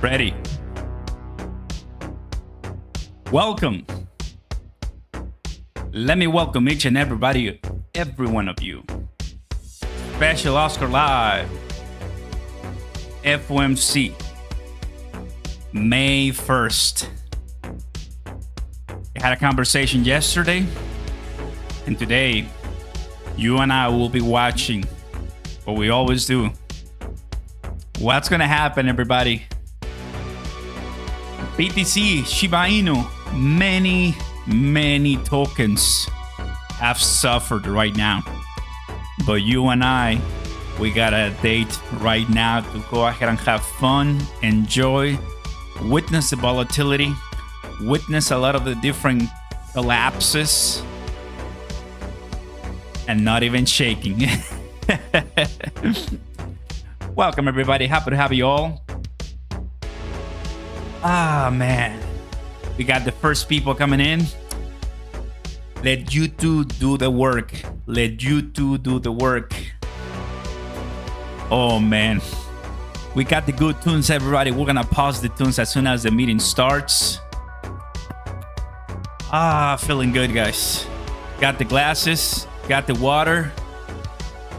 Ready. Welcome. Let me welcome each and everybody, every one of you. Special Oscar Live. Fomc. May 1st. I had a conversation yesterday, and today you and I will be watching what we always do. What's gonna happen, everybody? BTC, Shiba Inu, many tokens have suffered right now. But you and I, we got a date right now to go ahead and have fun, enjoy, witness the volatility, witness a lot of the different collapses, and not even shaking. Welcome, everybody. Happy to have you all. Man. We got the first people coming in. Let you two do the work. Let you two do the work. Oh, man. We got the good tunes, everybody. We're going to pause the tunes as soon as the meeting starts. Feeling good, guys. Got the glasses, got the water,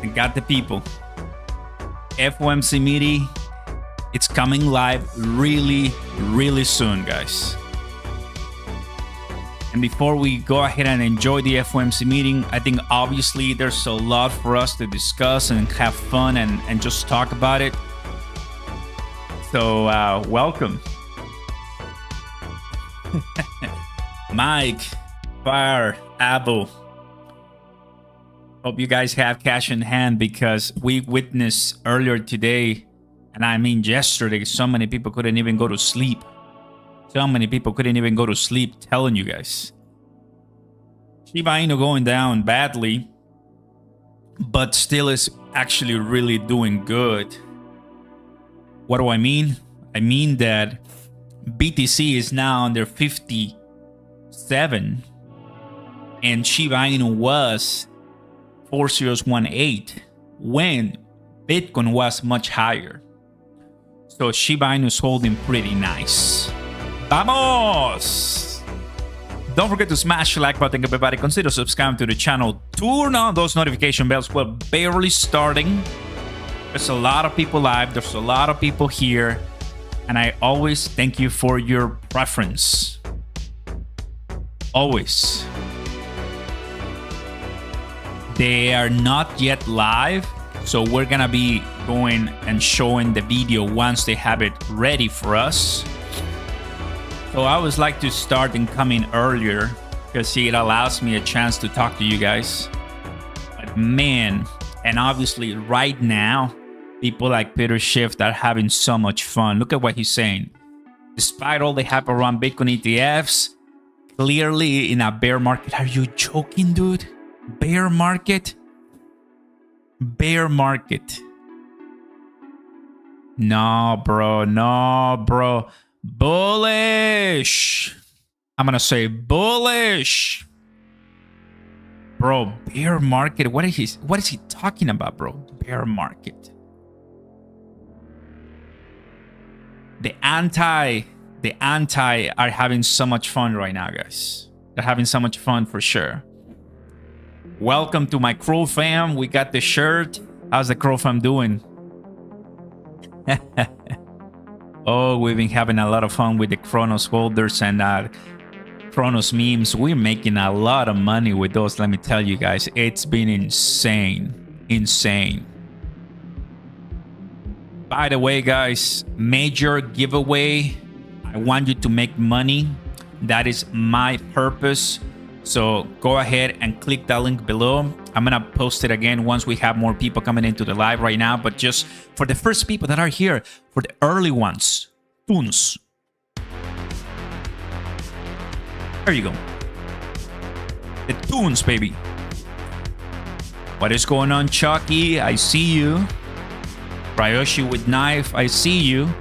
and got the people. Fomc meeting. It's coming live really soon, guys. And before we go ahead and enjoy the Fomc meeting, I think obviously there's a lot for us to discuss and have fun and just talk about it. So welcome. Mike, Fire, Abo. Hope you guys have cash in hand, because we witnessed earlier today, and I mean yesterday, so many people couldn't even go to sleep. So many people couldn't even go to sleep, telling you guys. Shiba Inu going down badly, but still is actually really doing good. What do I mean? I mean that BTC is now under 57, and Shiba Inu was 4018 when Bitcoin was much higher. So Shiba Inu is holding pretty nice. Vamos! Don't forget to smash the like button, everybody. Consider subscribing to the channel. Turn on those notification bells. We're barely starting. There's a lot of people live. There's a lot of people here. And I always thank you for your preference. Always. They are not yet live, so we're gonna be going and showing the video once they have it ready for us. So I always like to start and come in earlier, because it allows me a chance to talk to you guys. But man, and obviously right now, people like Peter Schiff are having so much fun. Look at what he's saying. Despite all the hype around Bitcoin ETFs, clearly in a bear market. Are you joking, dude? Bear market? Bear market. No, bro. No, bro. Bullish. I'm gonna say bullish. Bro, bear market. What is he talking about, bro? Bear market. The anti are having so much fun right now, guys. They're having so much fun for sure. Welcome to my Crow fam. We got the shirt. How's the Crow fam doing? Oh, we've been having a lot of fun with the Cronos holders and Cronos memes. We're making a lot of money with those, let me tell you guys. It's been insane. Insane. By the way, guys, major giveaway. I want you to make money. That is my purpose. So go ahead and click that link below. I'm gonna post it again once we have more people coming into the live right now. But just for the first people that are here, for the early ones, tunes. There you go. The tunes, baby. What is going on, Chucky? I see you. Ryoshi with knife, I see you.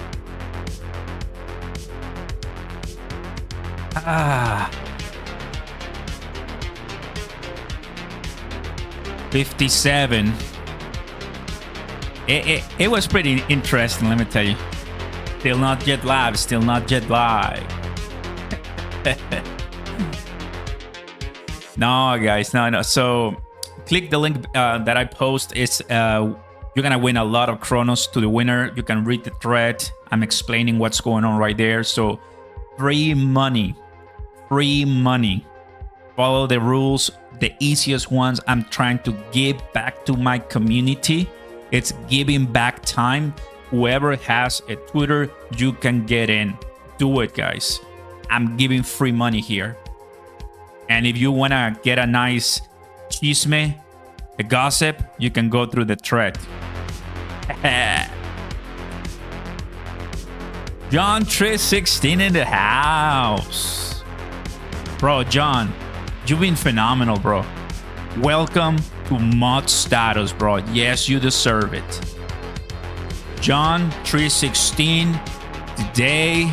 57. It was pretty interesting, let me tell you. Still not yet live. Still not yet live. No, guys. No. So click the link that I post. It's you're gonna win a lot of Chronos to the winner. You can read the thread. I'm explaining what's going on right there. So free money. Free money. Follow the rules. The easiest ones. I'm trying to give back to my community. It's giving back time. Whoever has a Twitter, you can get in. Do it, guys. I'm giving free money here. And if you want to get a nice chisme, a gossip, you can go through the thread. John 316 in the house. Bro, John, you've been phenomenal, bro. Welcome to mod status, bro. Yes, you deserve it. John 316 today,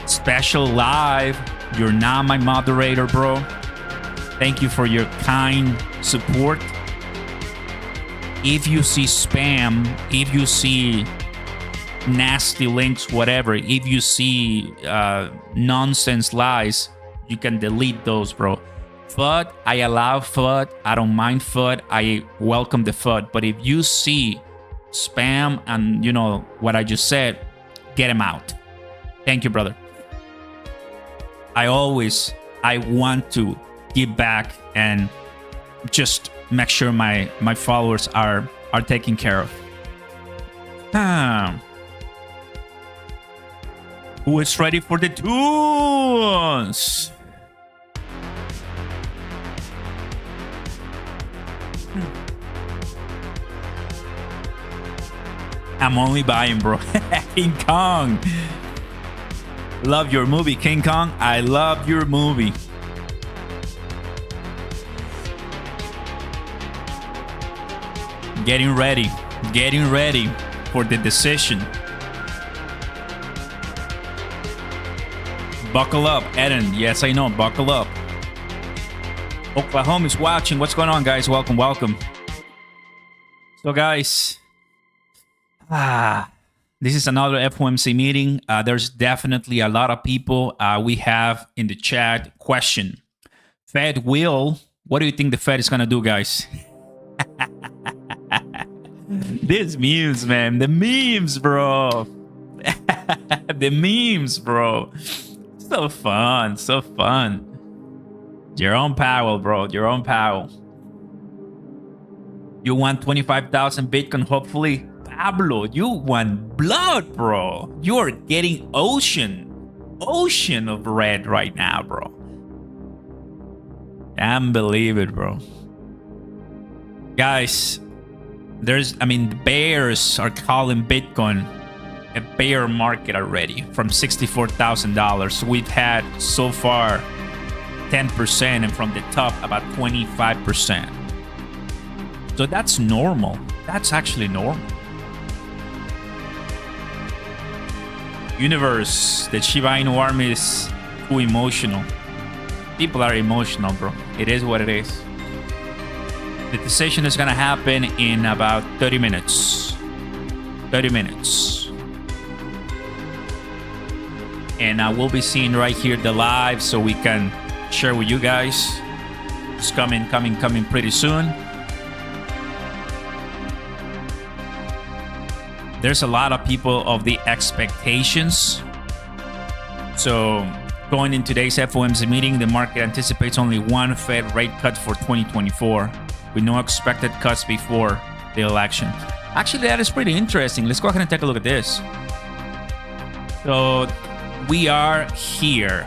special live. You're now my moderator, bro. Thank you for your kind support. If you see spam, if you see nasty links, whatever, if you see nonsense lies, you can delete those, bro. FUD, I allow FUD. I don't mind FUD. I welcome the FUD. But if you see spam and you know what I just said, get them out. Thank you, brother. I want to give back and just make sure my followers are taken care of. Who is ready for the tunes? I'm only buying, bro. King Kong. Love your movie, King Kong. I love your movie. Getting ready for the decision. Buckle up, Eden. Yes, I know. Buckle up. Oklahoma is watching. What's going on, guys? Welcome, welcome. So, guys, this is another FOMC meeting. There's definitely a lot of people. We have in the chat question. Fed will. What do you think the Fed is gonna do, guys? These memes, man. The memes, bro. The memes, bro. So fun. So fun. Jerome Powell, bro. Jerome Powell. You want 25,000 Bitcoin, hopefully. Pablo, you want blood, bro. You are getting ocean of red right now, bro. Can't believe it, bro. Guys, the bears are calling Bitcoin a bear market already from $64,000. We've had so far 10% and from the top about 25%. So that's normal. That's actually normal. Universe, the Shiba Inu army is too emotional. People are emotional, bro. It is what it is. The decision is gonna happen in about 30 minutes. 30 minutes. And we'll be seeing right here the live so we can share with you guys. It's coming pretty soon. There's a lot of people of the expectations. So going in today's FOMC meeting, the market anticipates only one Fed rate cut for 2024 with no expected cuts before the election. Actually, that is pretty interesting. Let's go ahead and take a look at this. So we are here.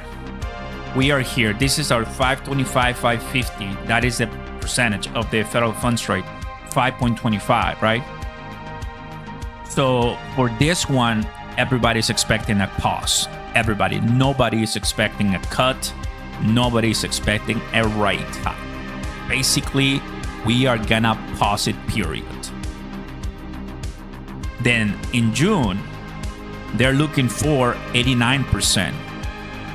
We are here. This is our 525, 550. That is the percentage of the federal funds rate, 5.25, right? So for this one, everybody's expecting a pause. Everybody. Nobody is expecting a cut. Nobody is expecting a rate cut. Basically, we are gonna pause it, period. Then in June, they're looking for 89%.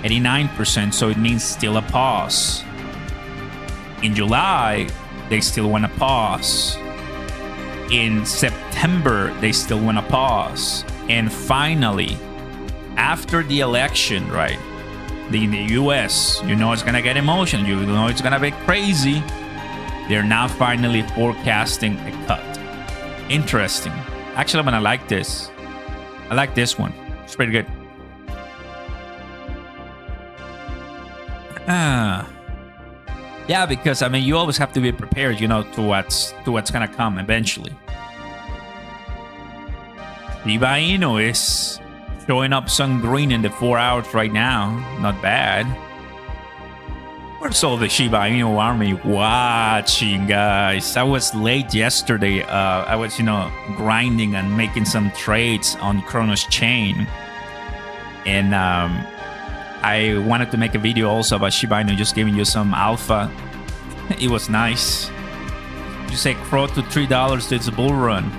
89%, so it means still a pause. In July, they still want to pause. In September, they still want to pause. And finally, after the election, right, in the US, you know it's gonna get emotional, you know it's gonna be crazy. They're now finally forecasting a cut. Interesting. Actually, I'm gonna like this. I like this one. It's pretty good. Yeah, because I mean, you always have to be prepared, you know, to what's gonna come eventually. Shiba Inu is showing up some green in the 4 hours right now. Not bad. Where's all the Shiba Inu army watching, guys? I was late yesterday. I was, you know, grinding and making some trades on Cronos chain. And I wanted to make a video also about Shiba Inu, just giving you some alpha. It was nice. You say CRO to $3 to its bull run.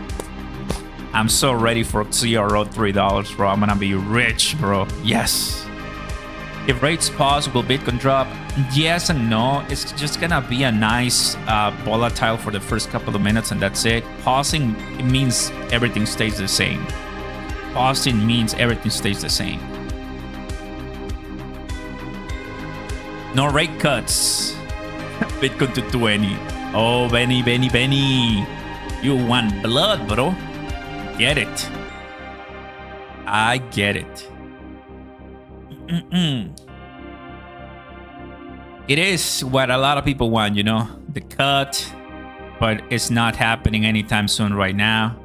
I'm so ready for CRO $3, bro. I'm gonna be rich, bro. Yes. If rates pause, will Bitcoin drop? Yes and no. It's just gonna be a nice volatile for the first couple of minutes, and that's it. Pausing, it means everything stays the same. Pausing means everything stays the same. No rate cuts. Bitcoin to 20. Oh, Benny. You want blood, bro. Get it. I get it. It is what a lot of people want, you know, the cut, but it's not happening anytime soon right now.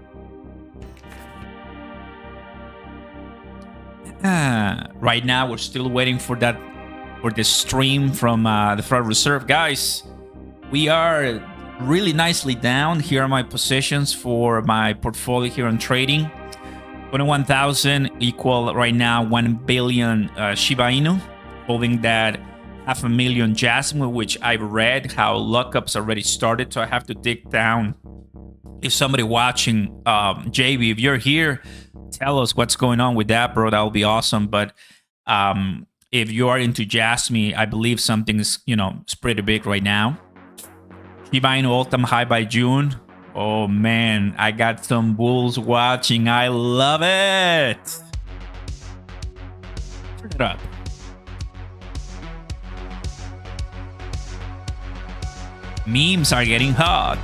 Right now, we're still waiting for the stream from the Federal Reserve. Guys, we are really nicely down. Here are my positions for my portfolio here on trading. 21,000 equal right now 1 billion Shiba Inu, holding that 500,000 Jasmine, which I've read how lockups already started, so I have to dig down. If somebody watching, JB, if you're here, tell us what's going on with that, bro. That would be awesome. But if you are into Jasmine, I believe something's, you know, it's pretty big right now. Shiba Inu all-time high by June. Oh man, I got some bulls watching. I love it. Turn it up. Memes are getting hot.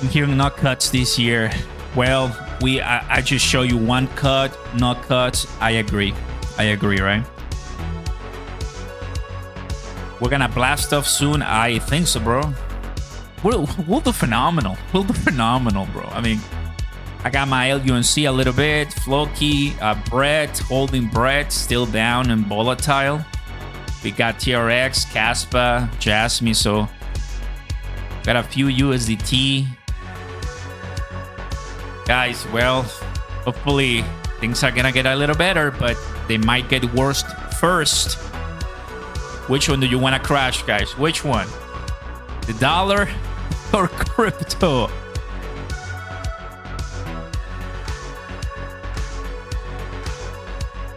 I'm hearing no cuts this year. Well, I just show you one cut, no cuts. I agree, right? We're gonna blast off soon. I think so, bro. We'll do phenomenal. We'll do phenomenal, bro. I mean, I got my LUNC a little bit. Floki, Brett, holding Brett, still down and volatile. We got TRX, Caspa, Jasmine. So got a few USDT. Guys, well, hopefully things are gonna get a little better, but they might get worse first. Which one do you want to crash, guys? Which one? The dollar or crypto?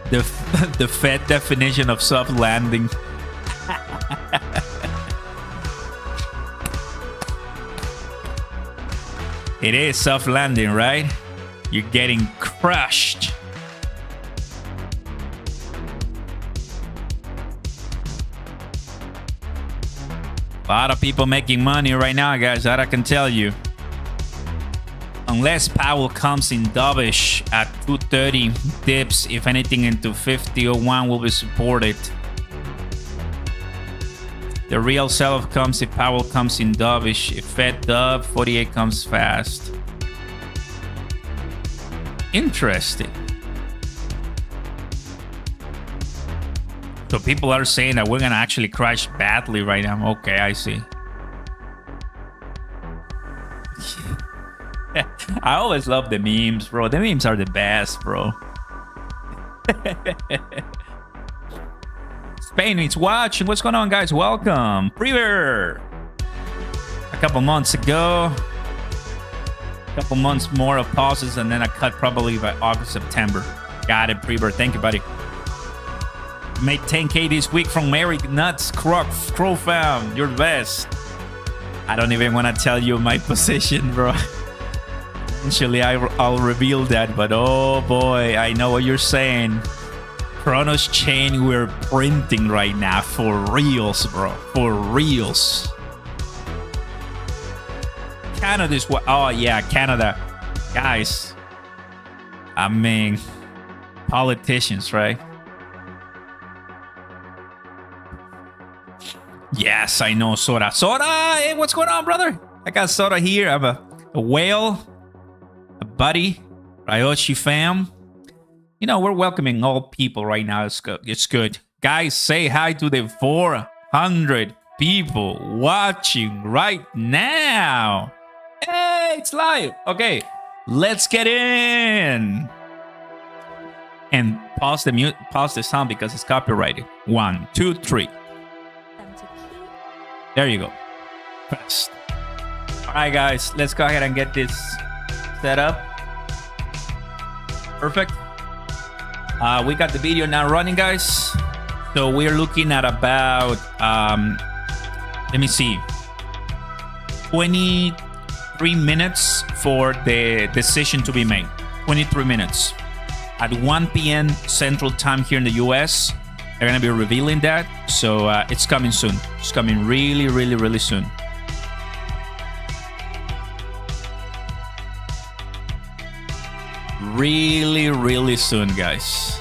The Fed definition of soft landing. It is soft landing, right? You're getting crushed. A lot of people making money right now, guys, that I can tell you. Unless Powell comes in dovish at 230 dips, if anything into 50.01 will be supported. The real sell-off comes if Powell comes in dovish. If Fed dove, 48 comes fast. Interesting. So people are saying that we're gonna actually crash badly right now. Okay, I see. I always love the memes, bro. The memes are the best, bro. Spain is watching. What's going on, guys? Welcome. Prever. A couple months ago. A couple months more of pauses and then a cut probably by August, September. Got it, Prever. Thank you, buddy. Made 10K this week from Mary Nuts, Crow Fam. You're the best. I don't even want to tell you my position, bro. Eventually, I'll reveal that. But oh boy, I know what you're saying. Cronos chain we're printing right now. For reals, bro. For reals. Canada's what? Oh, yeah, Canada. Guys. I mean, politicians, right? Yes, I know Soda. Soda, hey, what's going on, brother? I got Soda here. I have a whale, a buddy, Ryoshi fam. You know, we're welcoming all people right now. It's good. It's good. Guys, say hi to the 400 people watching right now. Hey, it's live. Okay, let's get in. And pause the sound because it's copyrighted. 1, 2, 3. There you go. Fast. All right, guys, let's go ahead and get this set up. Perfect. We got the video now running, guys. So we're looking at about, let me see, 23 minutes for the decision to be made. 23 minutes. At 1 p.m. Central Time here in the US, they're going to be revealing that. So it's coming soon. It's coming really, really, really soon. Really, really soon, guys.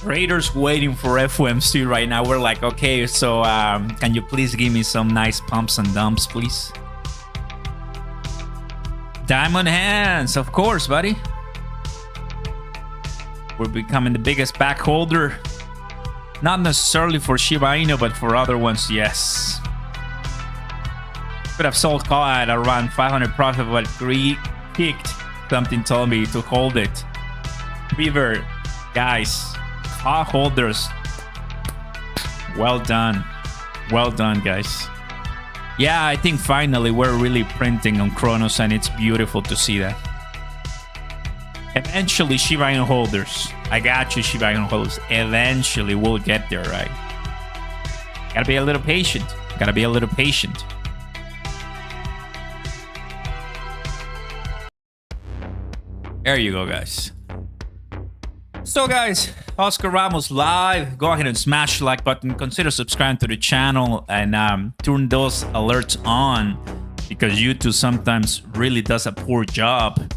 Raiders waiting for FOMC right now. We're like, okay, so can you please give me some nice pumps and dumps, please? Diamond hands, of course, buddy. We're becoming the biggest back holder. Not necessarily for Shiba Inu, but for other ones, yes. Could have sold call at around 500 profit, but kicked. Something told me to hold it. Beaver, guys, call holders. Well done. Well done, guys. Yeah, I think finally we're really printing on Cronos, and it's beautiful to see that. Eventually, Shiba Inu holders. I got you, Shiba Inu holders. Eventually, we'll get there, right? Gotta be a little patient. Gotta be a little patient. There you go, guys. So, guys, Oscar Ramos live. Go ahead and smash the like button. Consider subscribing to the channel and turn those alerts on because YouTube sometimes really does a poor job.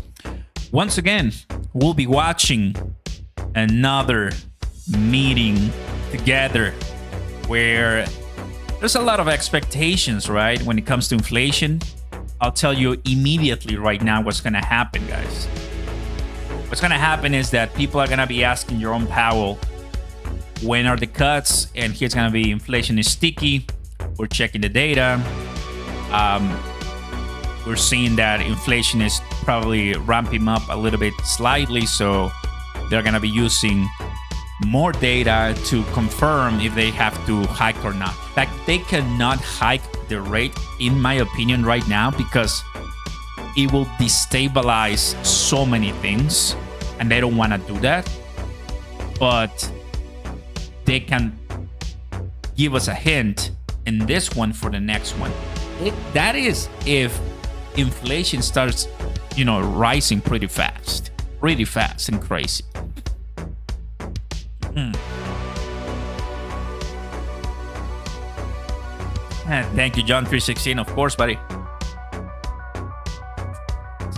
Once again, we'll be watching another meeting together where there's a lot of expectations, right? When it comes to inflation, I'll tell you immediately right now what's going to happen, guys. What's going to happen is that people are going to be asking Jerome Powell, when are the cuts? And here's going to be inflation is sticky. We're checking the data. We're seeing that inflation is probably ramping up a little bit slightly, so they're going to be using more data to confirm if they have to hike or not. Like, they cannot hike the rate, in my opinion, right now, because it will destabilize so many things, and they don't want to do that. But they can give us a hint in this one for the next one. That is if inflation starts, you know, rising pretty fast and crazy. Thank you, John 316, of course, buddy.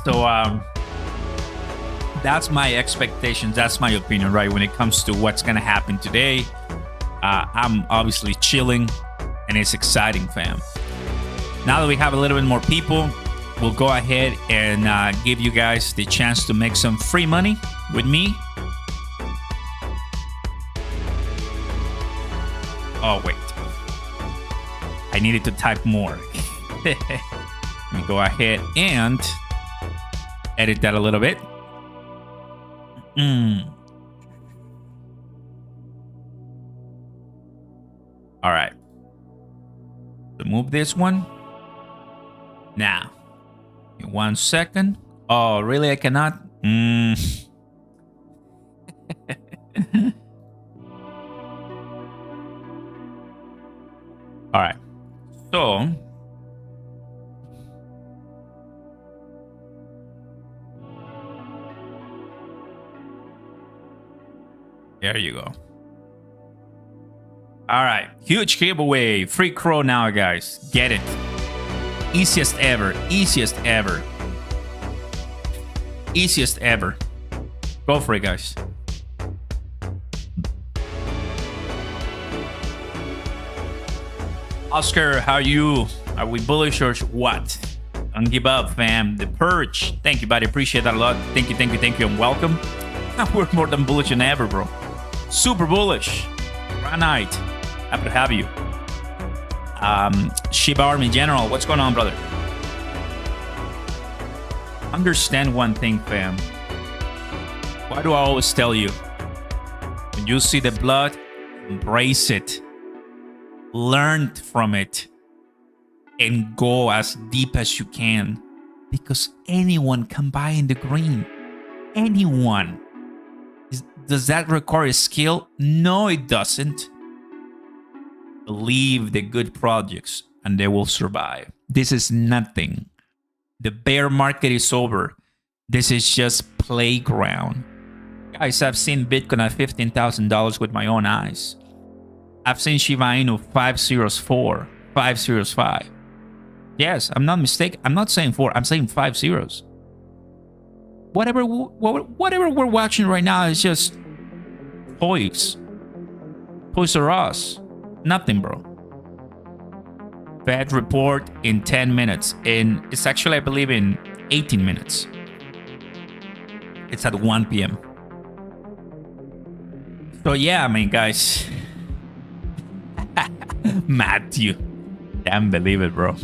So that's my expectations. That's my opinion, right? When it comes to what's gonna happen today, I'm obviously chilling, and it's exciting, fam. Now that we have a little bit more people, we'll go ahead and give you guys the chance to make some free money with me. Oh, wait. I needed to type more. Let me go ahead and edit that a little bit. All right. Remove this one. Now, in 1 second. Oh, really? I cannot? All right. So, There you go. All right. Huge giveaway. Free crow now, guys. Get it. Easiest ever. Easiest ever. Easiest ever. Go for it, guys. Oscar, how are you? Are we bullish or what? Don't give up, fam. The Purge. Thank you, buddy. Appreciate that a lot. Thank you, thank you, thank you, and welcome. We're more than bullish than ever, bro. Super bullish. Granite. Happy to have you. Shiba Army General. What's going on, brother? Understand one thing, fam. Why do I always tell you? When you see the blood, embrace it. Learn from it. And go as deep as you can. Because anyone can buy in the green. Anyone. Does that require a skill? No, it doesn't. Believe the good projects and they will survive. This is nothing. The bear market is over. This is just playground. Guys, I've seen Bitcoin at $15,000 with my own eyes. I've seen Shiba Inu 504, 505. Yes, I'm not mistaken. I'm not saying 4. I'm saying 5 zeros. Whatever we're watching right now is just toys. Toys R Us. Nothing, bro. Fed report in 10 minutes. It's actually, I believe, in 18 minutes. It's at 1 p.m. So yeah, I mean, guys. Matthew. Can't believe it, bro.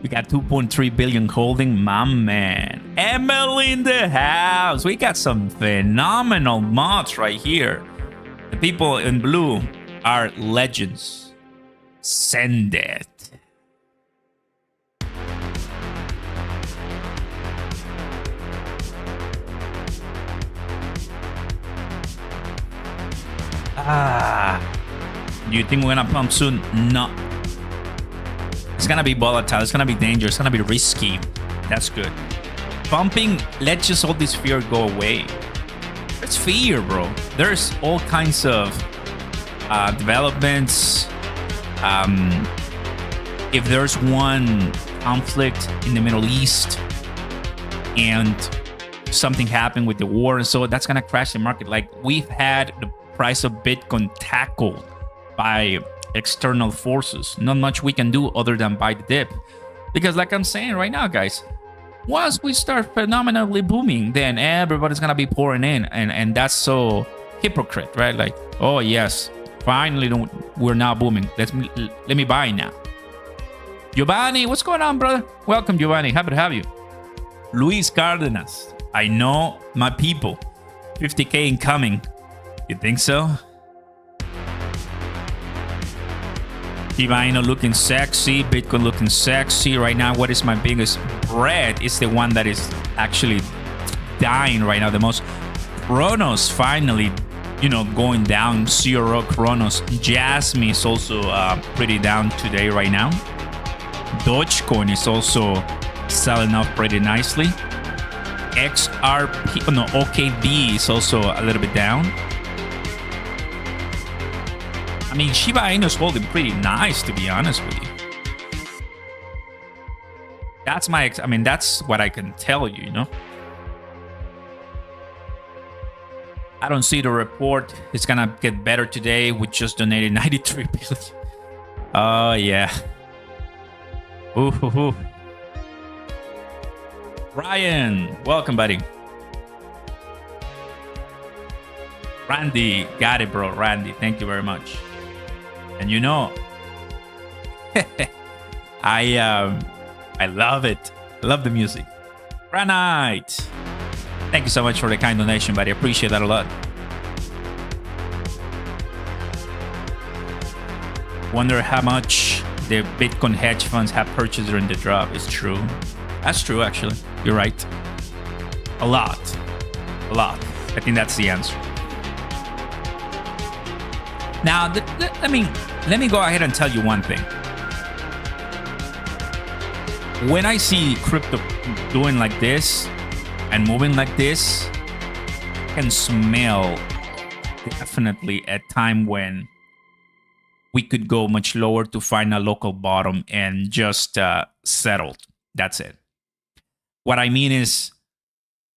We got 2.3 billion holding. My man. Emily in the house. We got some phenomenal mods right here. The people in blue are legends. Send it. Do you think we're gonna pump soon? No. It's gonna be volatile. It's gonna be dangerous. It's gonna be risky. That's good. Pumping, let just all this fear go away. It's fear, bro. There's all kinds of developments. If there's one conflict in the Middle East and something happened with the war and so, that's gonna crash the market. Like, we've had the price of Bitcoin tackled by external forces. Not much we can do other than buy the dip. Because like I'm saying right now, guys, once we start phenomenally booming, then everybody's gonna be pouring in, and that's so hypocrite, right? Like, oh yes, finally we're now booming. Let me buy now. Giovanni, what's going on, brother? Welcome, Giovanni. Happy to have you. Luis Cardenas, I know my people. 50K incoming. You think so? Shiba Inu looking sexy, Bitcoin looking sexy. Right now, what is my biggest bread is the one that is actually dying right now the most. Cronos finally, going down, 0 Cronos. Jasmine is also pretty down today right now. Dogecoin is also selling off pretty nicely. OKB is also a little bit down. I mean, Shiba Inu is holding pretty nice, to be honest with you. That's that's what I can tell you, I don't see the report. It's gonna get better today. We just donated 93 billion. Oh, yeah. Ooh. Ryan, welcome, buddy. Randy, got it, bro. Randy, thank you very much. And I love it. I love the music. Granite. Thank you so much for the kind donation, buddy. I appreciate that a lot. Wonder how much the Bitcoin hedge funds have purchased during the drop. It's true. That's true, actually. You're right. A lot. I think that's the answer. Now, let me go ahead and tell you one thing. When I see crypto doing like this and moving like this, I can smell definitely a time when we could go much lower to find a local bottom and just settle. That's it. What I mean is,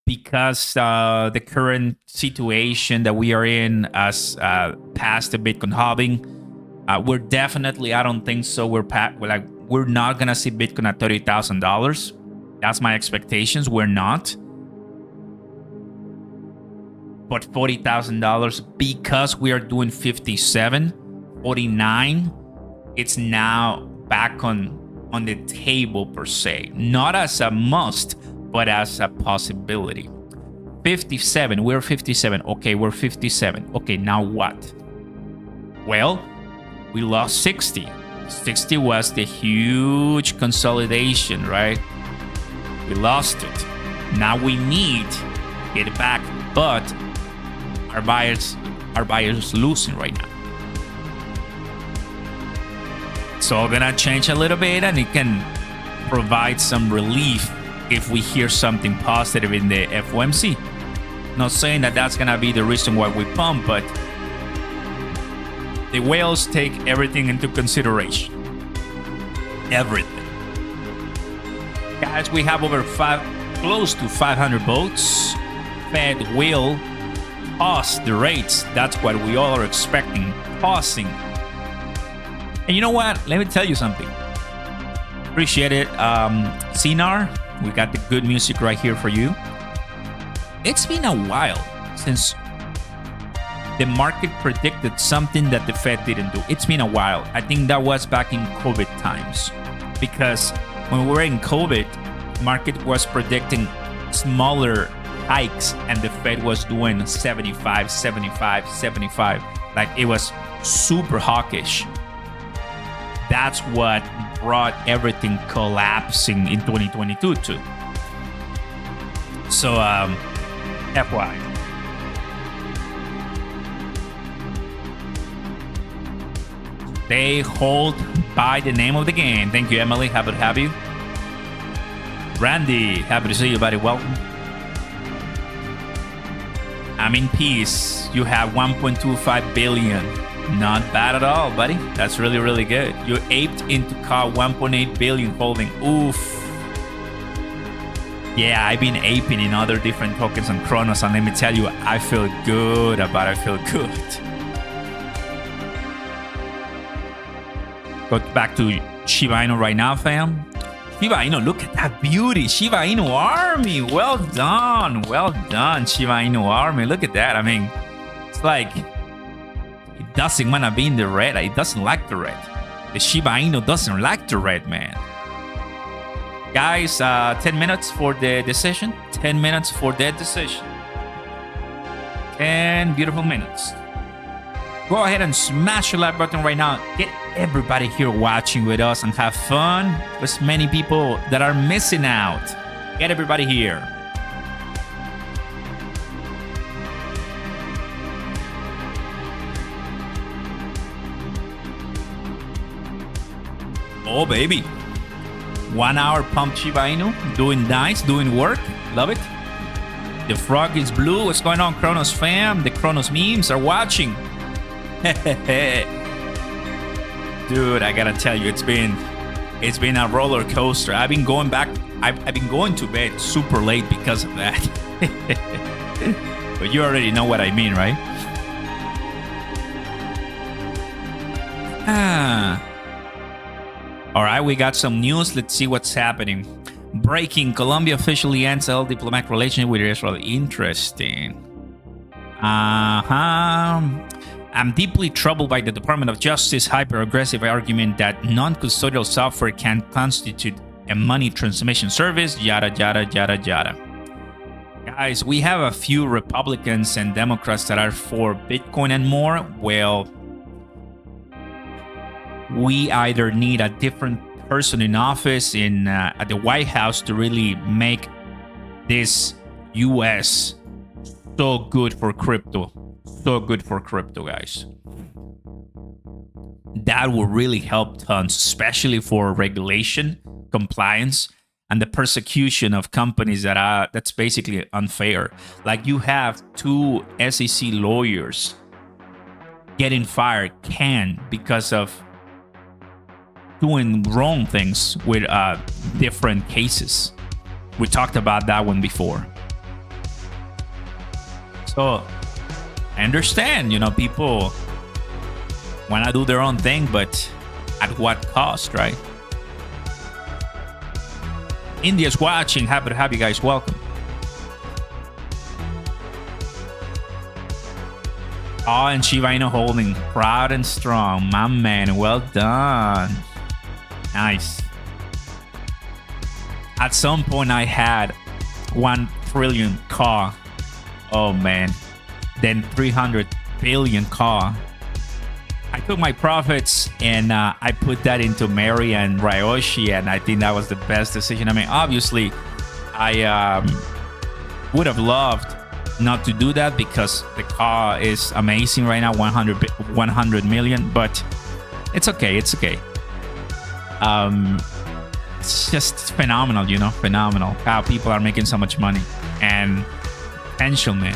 because the current situation that we are in as past the Bitcoin halving, we're definitely, I don't think so. We're not gonna see Bitcoin at $30,000. That's my expectations. We're not. But $40,000, because we are doing 57, 49, it's now back on the table per se. Not as a must, but as a possibility. 57, we're 57. Okay, we're 57. Okay, now what? Well, we lost 60. 60 was the huge consolidation, right? We lost it. Now we need to get it back, but our buyers losing right now. It's all gonna change a little bit, and it can provide some relief if we hear something positive in the FOMC. Not saying that that's gonna be the reason why we pump, but the whales take everything into consideration. Everything. Guys, we have close to 500 votes. Fed will pause the rates. That's what we all are expecting. Pausing. And you know what? Let me tell you something. Appreciate it. Cinar, we got the good music right here for you. It's been a while since the market predicted something that the Fed didn't do. It's been a while. I think that was back in COVID times. Because when we were in COVID, market was predicting smaller hikes and the Fed was doing 75, 75, 75. Like, it was super hawkish. That's what brought everything collapsing in 2022 too. So, FYI. They hold by the name of the game. Thank you, Emily. Happy to have you. Randy, happy to see you, buddy. Welcome. I'm in peace. You have 1.25 billion. Not bad at all, buddy. That's really, really good. You aped into call 1.8 billion holding. Oof. Yeah, I've been aping in other different tokens on Cronos, and let me tell you, I feel good about it. I feel good. Go back to Shiba Inu right now, fam. Shiba Inu, look at that beauty. Shiba Inu army. Well done. Well done, Shiba Inu army. Look at that. I mean, it's like, it doesn't want to be in the red. It doesn't like the red. The Shiba Inu doesn't like the red, man. Guys, 10 minutes for the decision. 10 minutes for the decision. 10 beautiful minutes. Go ahead and smash the like button right now. Get everybody here watching with us and have fun. There's many people that are missing out. Get everybody here. Oh, baby. 1 hour pump Shiba Inu. Doing nice, doing work. Love it. The frog is blue. What's going on, Cronos fam? The Cronos memes are watching. Dude, I gotta tell you, it's been a roller coaster. I've been going to bed super late because of that. But you already know what I mean, right? All right, we got some news. Let's see what's happening. Breaking: Colombia officially ends all diplomatic relations with Israel. Interesting. I'm deeply troubled by the Department of Justice hyper-aggressive argument that non-custodial software can constitute a money transmission service, yada, yada, yada, yada. Guys, we have a few Republicans and Democrats that are for Bitcoin and more. Well, we either need a different person in office at the White House to really make this U.S. so good for crypto. So good for crypto, guys. That will really help tons, especially for regulation, compliance, and the persecution of companies that's basically unfair. Like, you have two SEC lawyers getting fired can because of doing wrong things with different cases. We talked about that one before. So I understand, people want to do their own thing, but at what cost, right? India's watching. Happy to have you guys. Welcome. Oh, and Shiba Inu holding proud and strong. My man, well done. Nice. At some point, I had 1 trillion car. Oh, man. Then 300 billion car. I took my profits and I put that into Mary and Ryoshi, and I think that was the best decision. I mean, obviously, I would have loved not to do that because the car is amazing right now, 100 million, but it's okay. It's okay. It's just phenomenal, phenomenal how people are making so much money. And potential, man.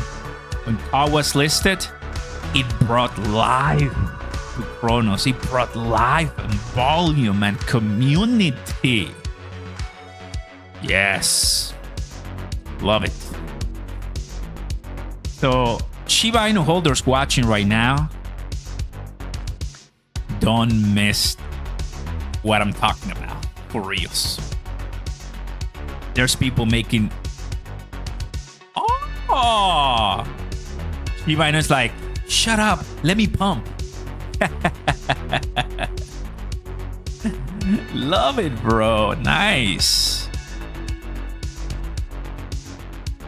When car was listed, it brought life to Cronos. It brought life and volume and community. Yes. Love it. So, Shiba Inu holders watching right now, don't miss what I'm talking about, for reals. There's people making... Oh! Shiba Inu is like, shut up, let me pump. Love it, bro. Nice.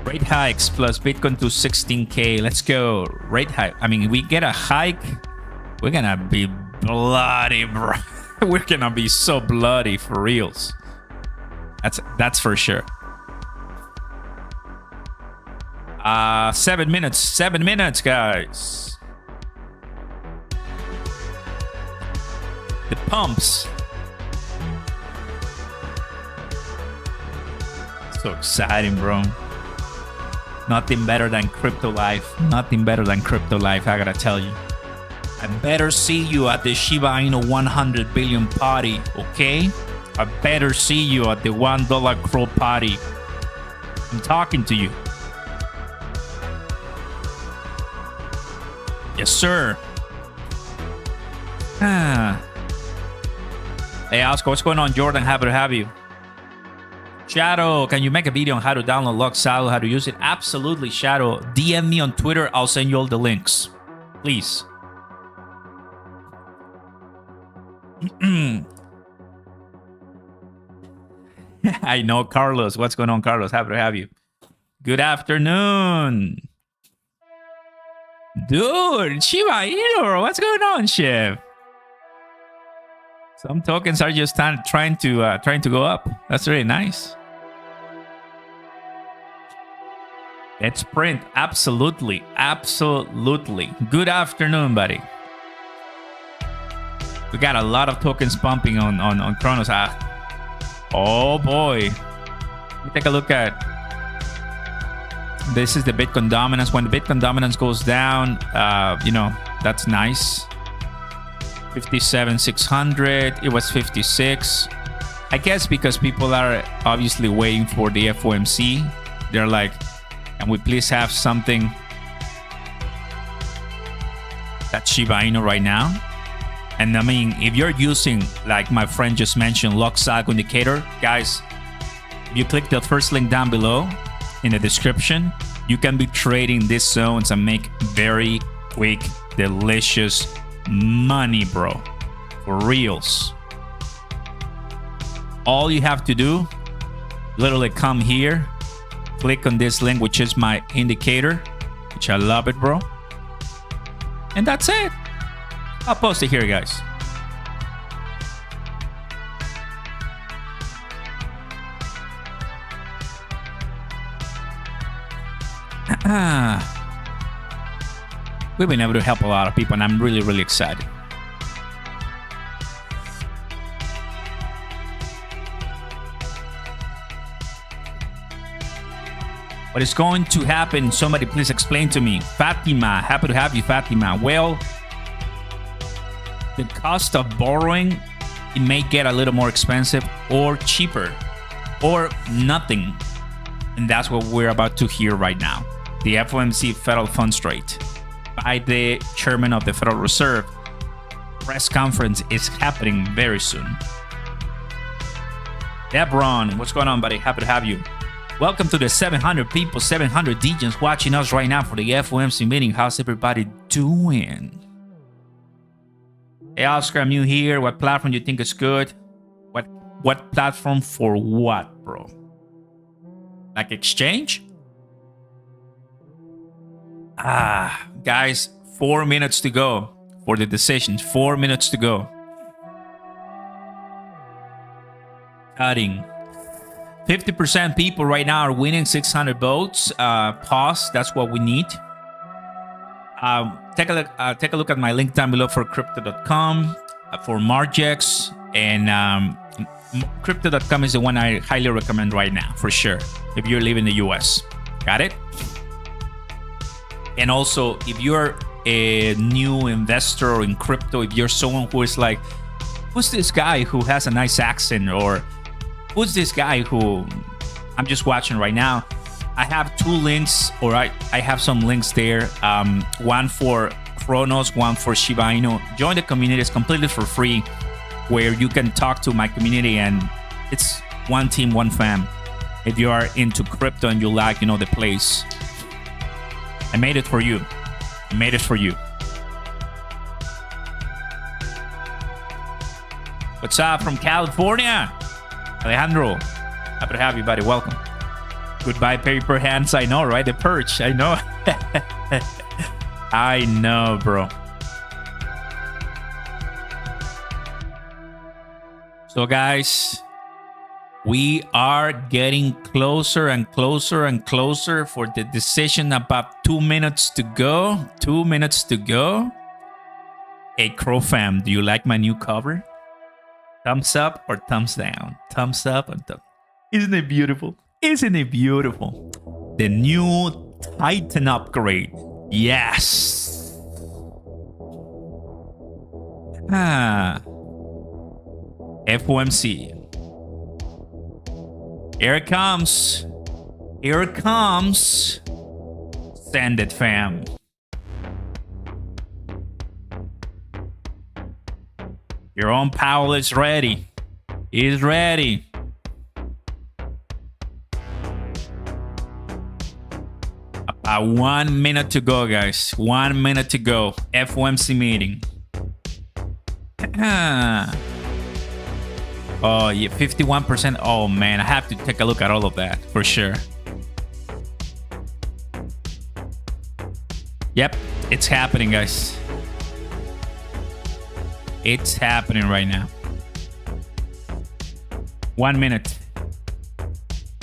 Rate hikes plus Bitcoin to 16K. Let's go. Rate hike. I mean, we get a hike, we're gonna be bloody, bro. We're gonna be so bloody for reals. That's for sure. 7 minutes. 7 minutes, guys. The pumps. So exciting, bro. Nothing better than crypto life. Nothing better than crypto life, I gotta tell you. I better see you at the Shiba Inu 100 billion party, okay? I better see you at the $1 crore party. I'm talking to you. Yes, sir. Hey, Oscar, what's going on? Jordan, happy to have you. Shadow, can you make a video on how to download Loxalo, how to use it? Absolutely, Shadow. DM me on Twitter. I'll send you all the links. Please. I know, Carlos. What's going on, Carlos? Happy to have you. Good afternoon. Dude, Shiba Inu, what's going on, Chef? Some tokens are just trying to go up. That's really nice. Let's print. Absolutely. Absolutely. Good afternoon, buddy. We got a lot of tokens pumping on Cronos. Oh boy. Let me take a look at. This is the Bitcoin dominance. When the Bitcoin dominance goes down, that's nice. 57,600. It was 56. I guess because people are obviously waiting for the FOMC. They're like, can we please have something that's Shiba Inu right now? And I mean, if you're using, like my friend just mentioned, Loxalo indicator, guys, if you click the first link down below in the description, you can be trading these zones and make very quick, delicious money, bro. For reals. All you have to do, literally come here, click on this link, which is my indicator, which I love it, bro. And that's it. I'll post it here, guys. We've been able to help a lot of people, and I'm really, really excited. What is going to happen? Somebody please explain to me. Fatima, happy to have you, Fatima. Well, the cost of borrowing, it may get a little more expensive or cheaper or nothing. And that's what we're about to hear right now. The FOMC federal funds rate by the chairman of the Federal Reserve press conference is happening very soon. Debron, what's going on, buddy? Happy to have you. Welcome to the 700 people, 700 DJs watching us right now for the FOMC meeting. How's everybody doing? Hey, Oscar, I'm new here. What platform do you think is good? What platform for what, bro? Like exchange? Guys, 4 minutes to go for the decisions. 4 minutes to go. Cutting. 50% people right now are winning 600 votes. Pause. That's what we need. Take a look at my link down below for crypto.com, for Margex, and crypto.com is the one I highly recommend right now, for sure, if you live in the US. Got it? And also, if you're a new investor in crypto, if you're someone who is like, who's this guy who has a nice accent, or who's this guy who I'm just watching right now, I have two links, or I have some links there. One for Cronos, one for Shiba Inu. Join the community. It's completely for free, where you can talk to my community, and it's one team, one fam. If you are into crypto and you like, the place, I made it for you. I made it for you. What's up from California? Alejandro, happy to have you, buddy. Welcome. Goodbye, paper hands. I know, right? The perch. I know. I know, bro. So, guys, we are getting closer and closer and closer for the decision. About 2 minutes to go. 2 minutes to go. Hey, Crow fam, do you like my new cover? Thumbs up or thumbs down? Thumbs up and thumbs. Isn't it beautiful? Isn't it beautiful? The new Titan upgrade. Yes. FOMC. Here it comes. Here it comes. Send it, fam. Your own Powell is ready. He's ready. About 1 minute to go, guys. 1 minute to go. FOMC meeting. Oh, yeah, 51%. Oh, man, I have to take a look at all of that for sure. Yep, it's happening, guys. It's happening right now. 1 minute.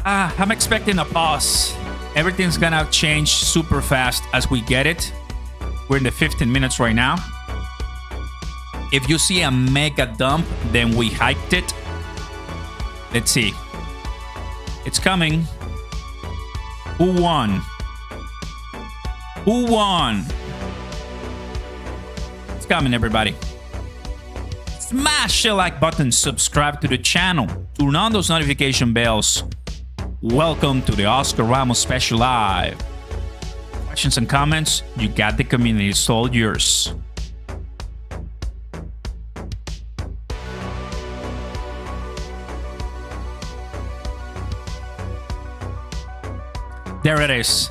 I'm expecting a pause. Everything's gonna change super fast as we get it. We're in the 15 minutes right now. If you see a mega dump, then we hyped it. Let's see. It's coming. Who won? Who won? It's coming, everybody. Smash the like button, subscribe to the channel, turn on those notification bells. Welcome to the Oscar Ramos Special Live. Questions and comments? You got the community, it's all yours. There it is.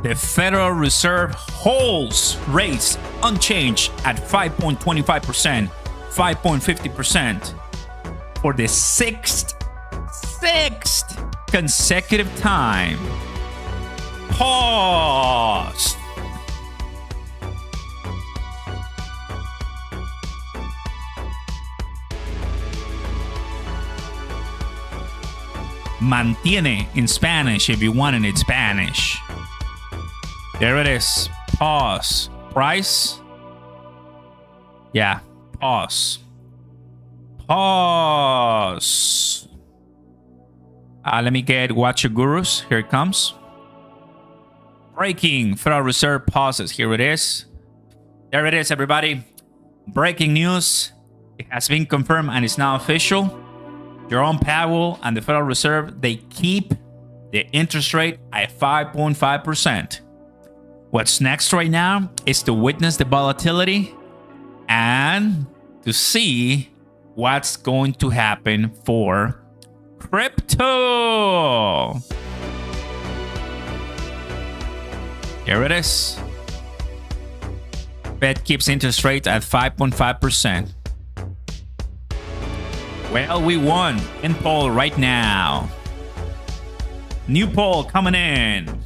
The Federal Reserve holds rates unchanged at 5.25%, 5.50% for the sixth consecutive time. Pause. Mantiene in Spanish if you want it in Spanish. There it is. Pause. Price. Yeah. Pause. Pause. Let me get Watch Your Gurus. Here it comes. Breaking. Federal Reserve pauses. Here it is. There it is, everybody. Breaking news. It has been confirmed and it's now official. Jerome Powell and the Federal Reserve, they keep the interest rate at 5.5%. What's next right now is to witness the volatility and to see what's going to happen for crypto. Here it is. Fed keeps interest rate at 5.5%. Well, we won in poll right now. New poll coming in.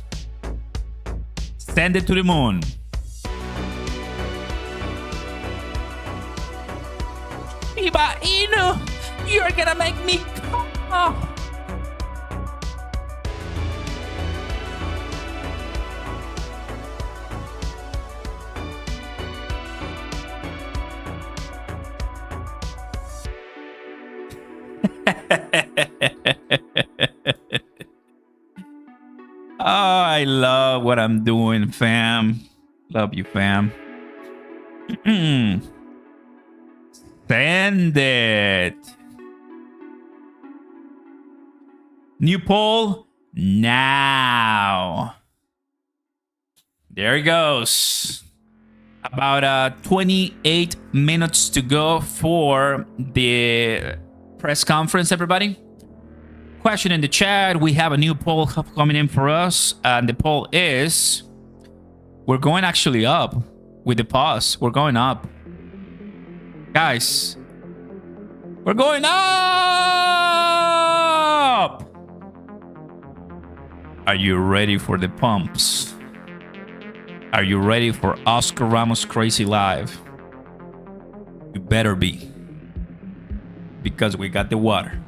Send it to the moon. Shiba Inu, you're gonna make me come. Oh, I love what I'm doing, fam. Love you, fam. Send it. New poll now. There it goes. About 28 minutes to go for the press conference, everybody. Question in the chat. We have a new poll coming in for us. And the poll is, we're going actually up with the pause. We're going up. Guys, we're going up. Are you ready for the pumps? Are you ready for Oscar Ramos Crazy Live? You better be. Because we got the water.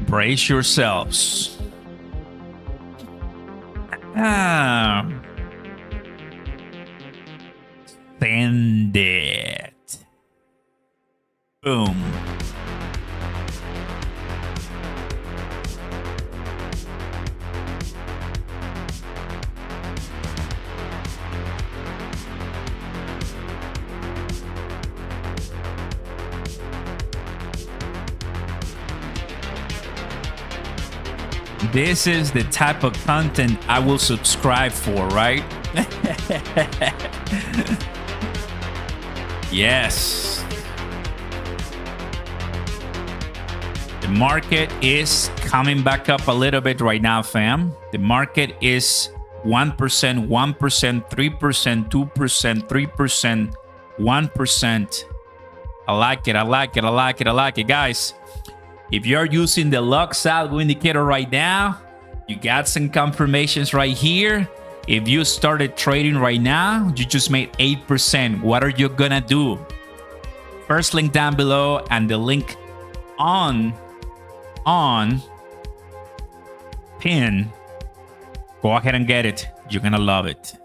Brace yourselves. Send it. Boom. This is the type of content I will subscribe for, right? Yes. The market is coming back up a little bit right now, fam. The market is 1%, 1%, 3%, 2%, 3%, 1%. I like it, I like it, I like it, I like it. Guys, if you're using the Lux algo indicator right now, you got some confirmations right here. If you started trading right now, you just made 8%. What are you gonna do? First link down below and the link on pin. Go ahead and get it. You're gonna love it.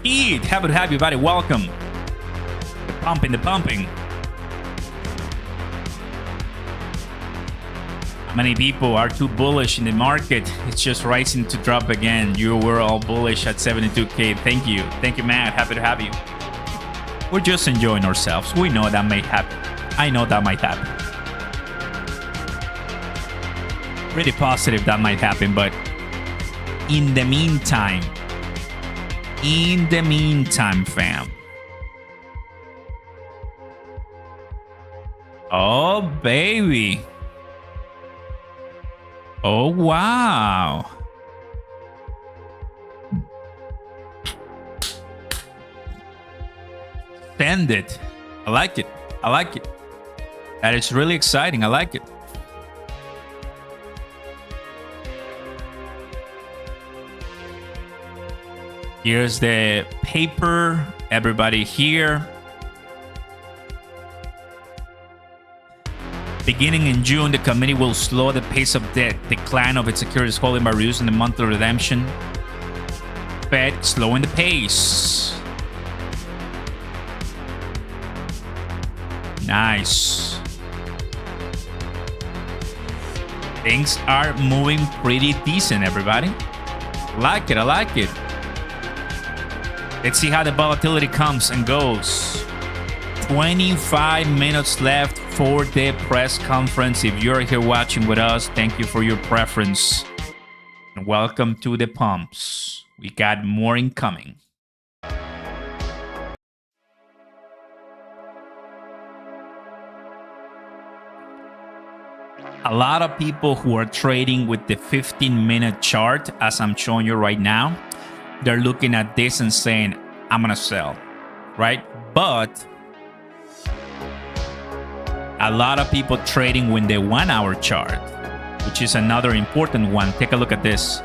Eat, happy to have you, buddy. Welcome. The pumping, the pumping. Many people are too bullish in the market. It's just rising to drop again. You were all bullish at 72K. Thank you. Thank you, Matt. Happy to have you. We're just enjoying ourselves. We know that may happen. I know that might happen. Pretty positive that might happen, but in the meantime, fam. Oh, baby. Oh, wow. Send it. I like it. I like it. That is really exciting. I like it. Here's the paper. Everybody here. Beginning in June, the committee will slow the pace of the decline of its securities holding by reducing the monthly redemption. Fed slowing the pace. Nice. Things are moving pretty decent, everybody. Like it, I like it. Let's see how the volatility comes and goes. 25 minutes left for the press conference. If you're here watching with us, thank you for your preference. And welcome to the pumps. We got more incoming. A lot of people who are trading with the 15-minute chart, as I'm showing you right now, they're looking at this and saying, I'm gonna sell, right? But a lot of people trading with the 1-hour chart, which is another important one. Take a look at this.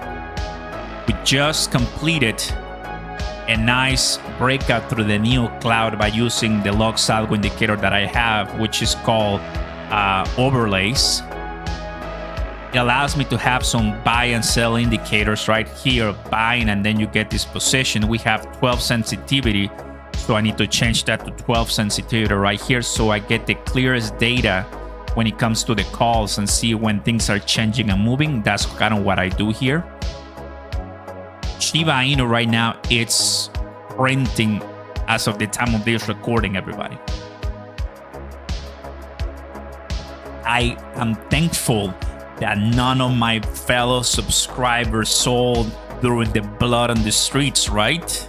We just completed a nice breakout through the Neo cloud by using the log salgo indicator that I have, which is called overlays. It allows me to have some buy and sell indicators right here, buying, and then you get this position. We have 12 sensitivity, so I need to change that to 12 sensitivity right here so I get the clearest data when it comes to the calls and see when things are changing and moving. That's kind of what I do here. Shiba Inu right now, it's printing as of the time of this recording, everybody. I am thankful that none of my fellow subscribers sold during the blood on the streets, right?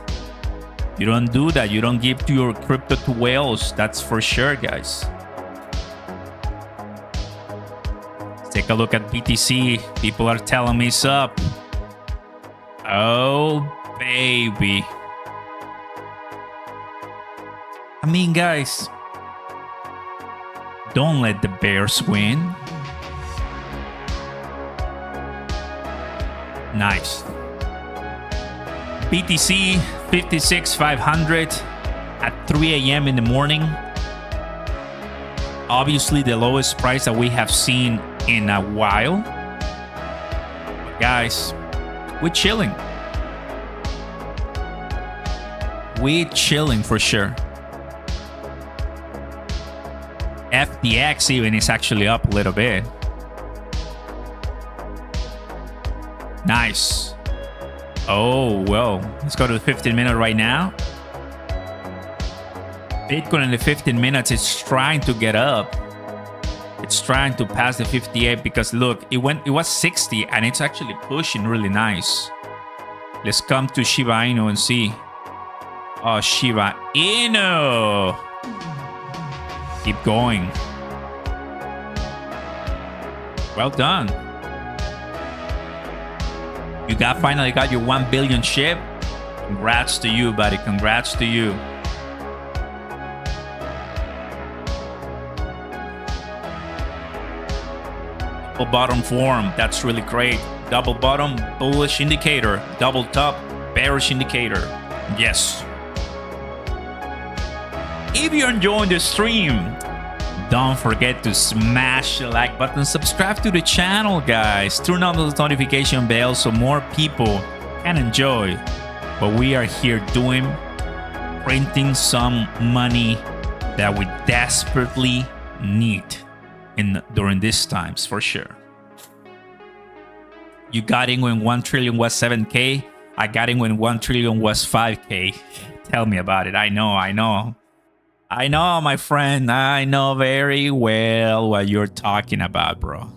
You don't do that. You don't give your crypto to whales. That's for sure, guys. Let's take a look at BTC. People are telling me it's up. Oh, baby. I mean, guys, don't let the bears win. Nice. BTC 56,500 at 3 a.m. in the morning. Obviously, the lowest price that we have seen in a while. But guys, we're chilling. We're chilling for sure. FTX even is actually up a little bit. Nice. Oh, well, let's go to the 15-minute right now. Bitcoin in the 15 minutes is trying to get up. It's trying to pass the 58 because look, it was 60 and it's actually pushing really nice. Let's come to Shiba Inu and see. Oh, Shiba Inu. Keep going. Well done. You finally got your 1 billion ship. Congrats to you, buddy. Congrats to you. Double bottom form. That's really great. Double bottom, bullish indicator. Double top, bearish indicator. Yes. If you're enjoying the stream, don't forget to smash the like button, subscribe to the channel, guys. Turn on those notification bells so more people can enjoy what we are here doing, printing some money that we desperately need during these times, for sure. You got in when 1 trillion was 7K. I got in when 1 trillion was 5K. Tell me about it. I know, my friend. I know very well what you're talking about, bro.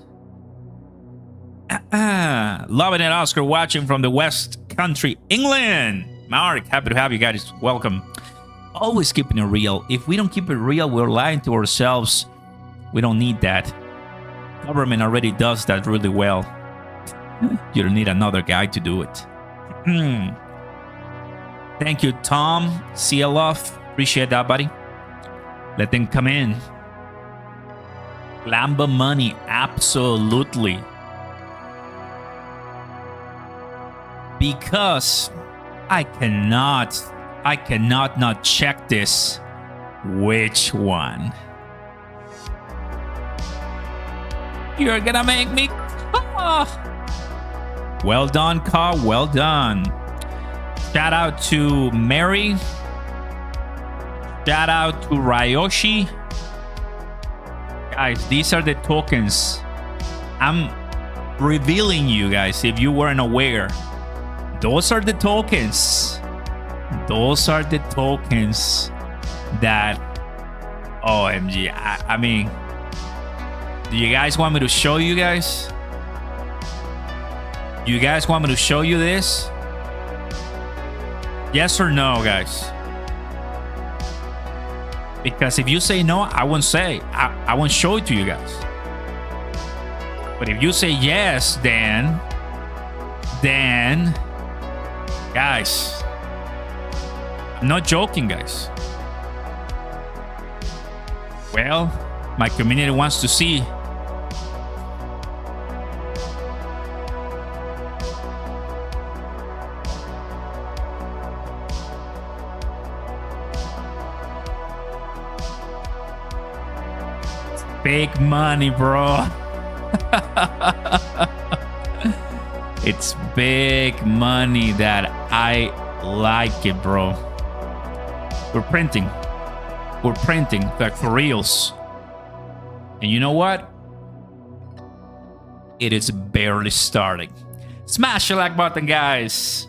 Loving it, Oscar, watching from the West Country, England. Mark, happy to have you guys. Welcome. Always keeping it real. If we don't keep it real, we're lying to ourselves. We don't need that. Government already does that really well. You don't need another guy to do it. Thank you, Tom Cieloff. Appreciate that, buddy. Let them come in. Lamba money, absolutely. Because I cannot not check this. Which one? You're gonna make me. Well done, Carl. Well done. Shout out to Mary. Shout out to Ryoshi. Guys, these are the tokens. I'm revealing you guys, if you weren't aware, those are the tokens. Those are the tokens that, OMG, I mean, do you guys want me to show you guys? You guys want me to show you this? Yes or no, guys? Because if you say no, I won't say. I won't show it to you guys. But if you say yes, then guys, I'm not joking, guys. Well, my community wants to see. Big money, bro. It's big money that I like it, bro. We're printing like for reals. And you know what? It is barely starting. Smash the like button, guys.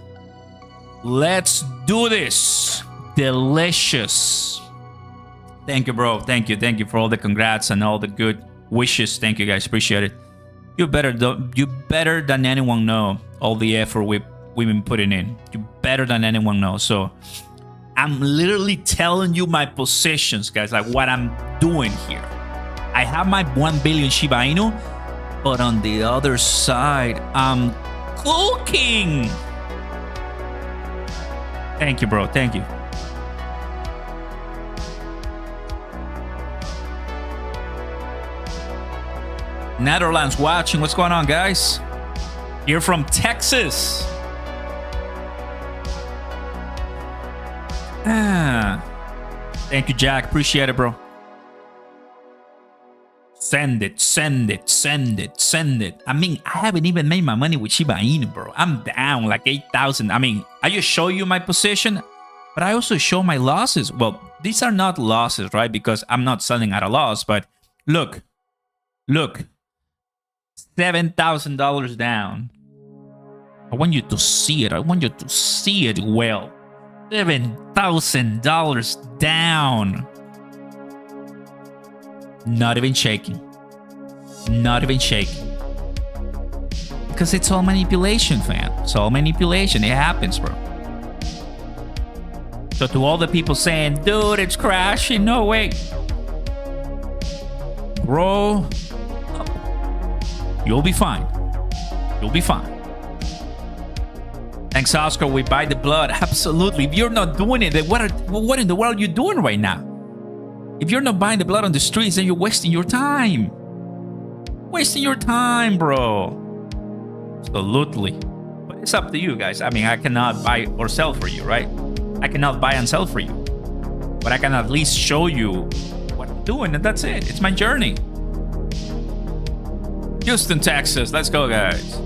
Let's do this. Delicious. Thank you, bro. Thank you for all the congrats and all the good wishes. Thank you, guys. Appreciate it. You better than anyone know all the effort we've been putting in. You better than anyone know. So I'm literally telling you my positions, guys, like what I'm doing here. I have my 1 billion Shiba Inu, but on the other side, I'm cooking. Thank you, bro. Thank you. Netherlands watching. What's going on, guys? Here from Texas. Thank you, Jack. Appreciate it, bro. Send it. I mean, I haven't even made my money with Shiba Inu, bro. I'm down like 8,000. I mean, I just show you my position, but I also show my losses. Well, these are not losses, right? Because I'm not selling at a loss, but look. $7,000 down. I want you to see it. Well. $7,000 down. Not even shaking. Because it's all manipulation, fam. It's all manipulation. It happens, bro. So to all the people saying, dude, it's crashing. No, wait. Bro. You'll be fine. Thanks, Oscar. We buy the blood. Absolutely. If you're not doing it, then what in the world are you doing right now? If you're not buying the blood on the streets, then you're wasting your time. Bro. Absolutely. But it's up to you, guys. I mean, I cannot buy or sell for you, right? I cannot buy and sell for you. But I can at least show you what I'm doing, and that's it. It's my journey. Houston, Texas. Let's go, guys.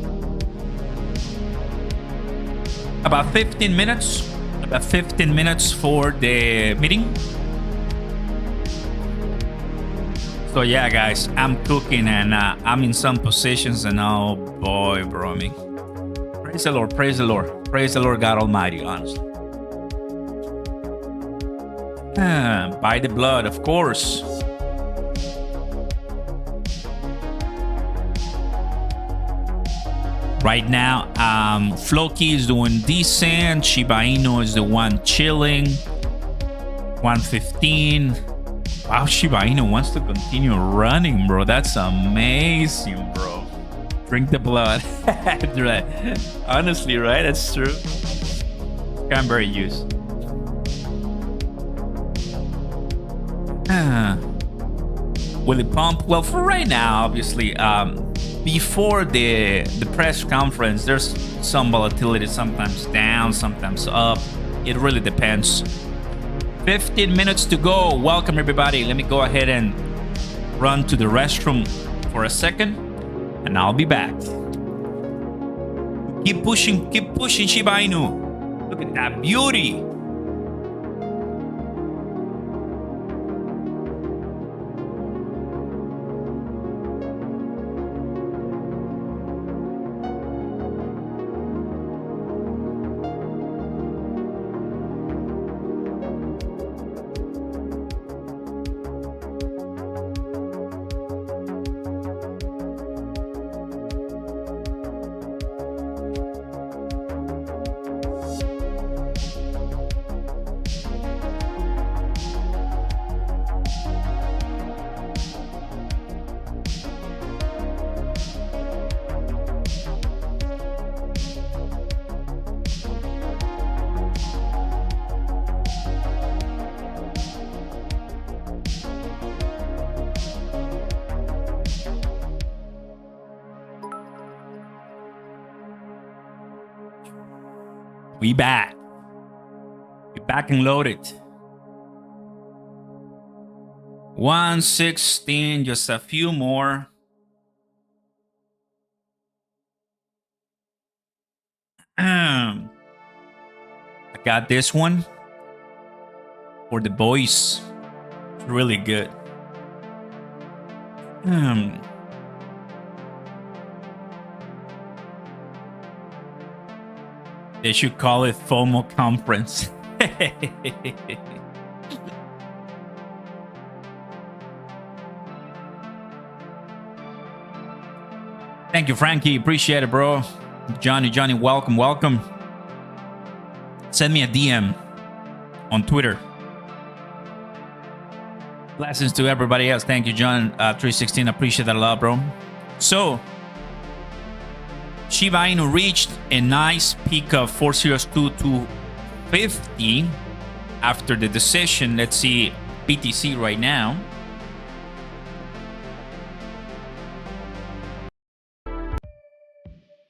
About 15 minutes for the meeting. So yeah, guys, I'm cooking and I'm in some positions, and oh boy, bro, I mean, praise the Lord, God Almighty, honestly. Buy the blood, of course. Right now, Floki is doing decent. Shiba Inu is the one chilling. 115. Wow, Shiba Inu wants to continue running, bro. That's amazing, bro. Drink the blood. Right. Honestly, right? That's true. Cranberry juice. Will it pump? Well, for right now, obviously, before the press conference, there's some volatility, sometimes down, sometimes up. It really depends. 15 minutes to go. Welcome, everybody. Let me go ahead and run to the restroom for a second, and I'll be back. Keep pushing, Shiba Inu. Look at that beauty. We back. We back and loaded. 116, just a few more. I got this one for the boys. It's really good. They should call it FOMO conference. Thank you, Frankie. Appreciate it, bro. Johnny, welcome. Send me a DM on Twitter. Blessings to everybody else. Thank you, John. 316. Appreciate that a lot, bro. So, Shiba Inu reached a nice peak of 402,250 after the decision. Let's see BTC right now.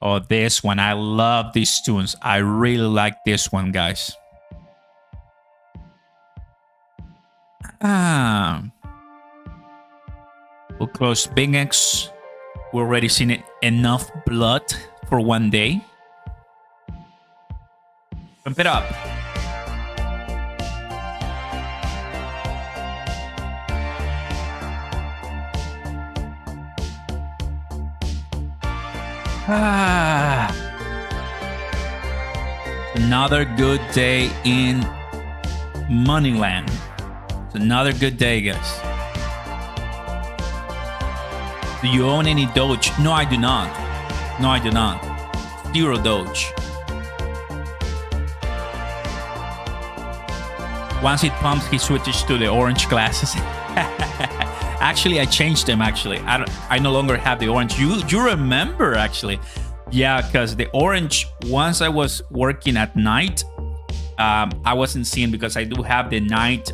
Oh, this one. I love these tunes. I really like this one, guys. We'll close Big X. We're already seen it enough blood for one day. Pump it up. Another good day in Moneyland. It's another good day, guys. Do you own any Doge? No, I do not. No, I do not. Zero Doge. Once it pumps, he switches to the orange glasses. Actually, I changed them. Actually, I no longer have the orange. You remember actually? Yeah, because the orange. Once I was working at night, I wasn't seeing because I do have the night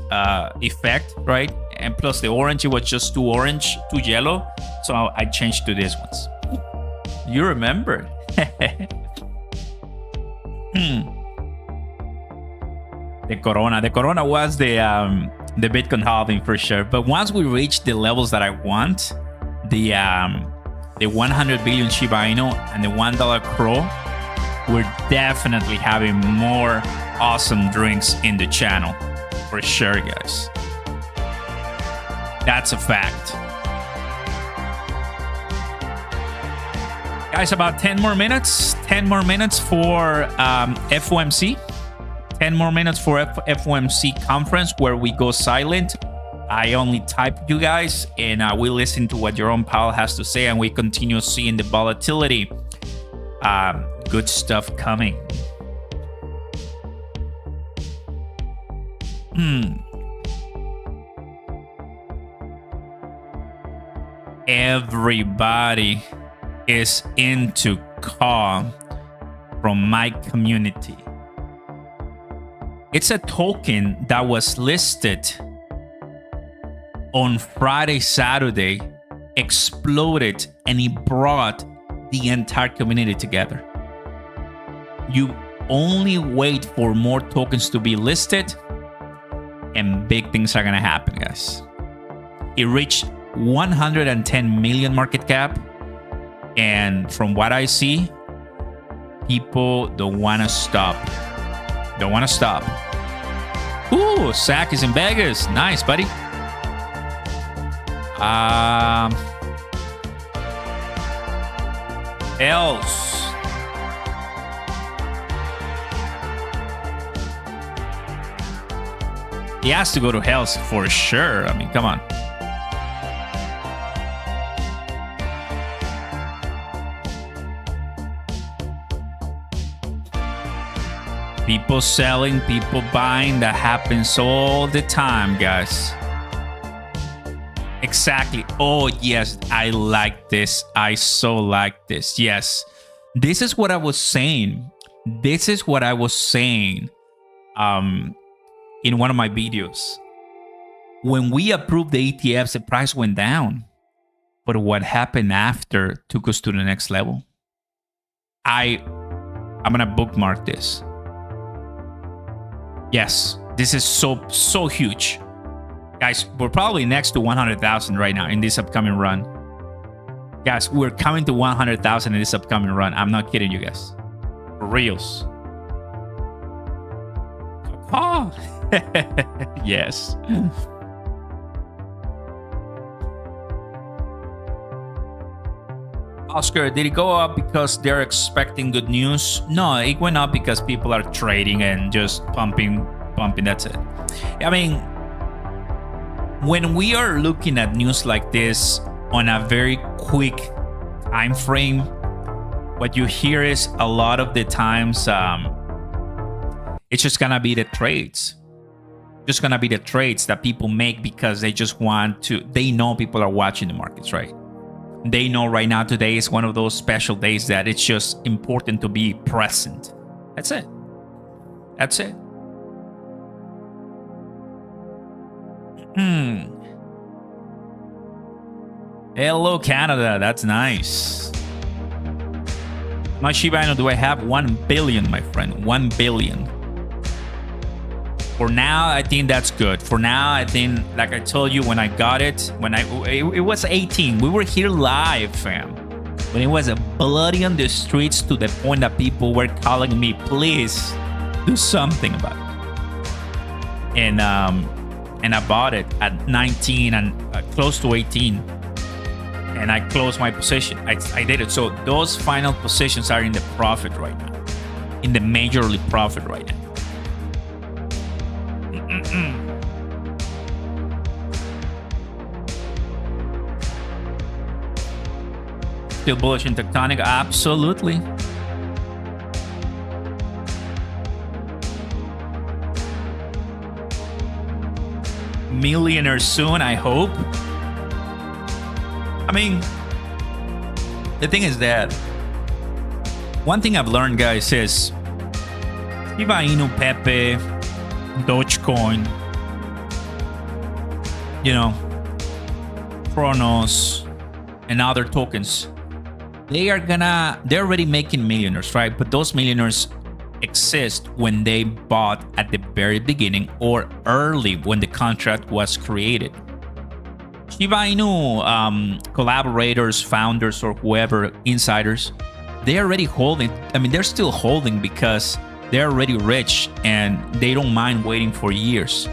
effect, right? And plus the orange, it was just too orange, too yellow. So I changed to these ones. You remember? The Corona was the Bitcoin halving for sure. But once we reach the levels that I want, the 100 billion Shiba Inu and the $1 Crow, we're definitely having more awesome drinks in the channel for sure, guys. That's a fact. Guys, about 10 more minutes. 10 more minutes for FOMC. 10 more minutes for FOMC conference where we go silent. I only type you guys and we listen to what Jerome Powell has to say and we continue seeing the volatility. Good stuff coming. Everybody is into CAW from my community. It's a token that was listed on Friday, Saturday, exploded, and it brought the entire community together. You only wait for more tokens to be listed, and big things are gonna happen, guys. It reached 110 million market cap, and from what I see, people don't want to stop. Don't want to stop. Ooh, Zach is in Vegas. Nice, buddy. Else. He has to go to Hells for sure. I mean, come on. People selling, people buying. That happens all the time, guys. Exactly. Oh, yes. I like this. I so like this. Yes. This is what I was saying. This is what I was saying in one of my videos. When we approved the ETFs, the price went down. But what happened after took us to the next level. I'm going to bookmark this. Yes, this is so huge. Guys, we're probably next to 100,000 right now in this upcoming run. Guys, we're coming to 100,000 in this upcoming run. I'm not kidding you guys. For reals. Oh, yes. Oscar, did it go up because they're expecting good news? No, it went up because people are trading and just pumping. That's it. I mean, when we are looking at news like this on a very quick time frame, what you hear is a lot of the times it's just gonna be the trades. Just gonna be the trades that people make because they just want to. They know people are watching the markets, right? They know right now today is one of those special days that it's just important to be present. That's it. That's it. Hello, Canada. That's nice. My Shiba Inu, do I have 1 billion, my friend? 1 billion. For now, I think that's good. For now, I think, like I told you when I got it, it was 18. We were here live, fam. When it was bloody on the streets to the point that people were calling me, please do something about it. And I bought it at 19 and close to 18. And I closed my position. I did it. So those final positions are in the profit right now. In the majorly profit right now. Still bullish in tectonic? Absolutely. Millionaire soon, I hope. I mean, the thing is that one thing I've learned, guys, is Shiba Inu, Pepe, Dogecoin, you know, Cronos, and other tokens. They're already making millionaires, right? But those millionaires exist when they bought at the very beginning or early when the contract was created. Shiba Inu collaborators, founders, or whoever, insiders, they're already holding. I mean, they're still holding because they're already rich and they don't mind waiting for years.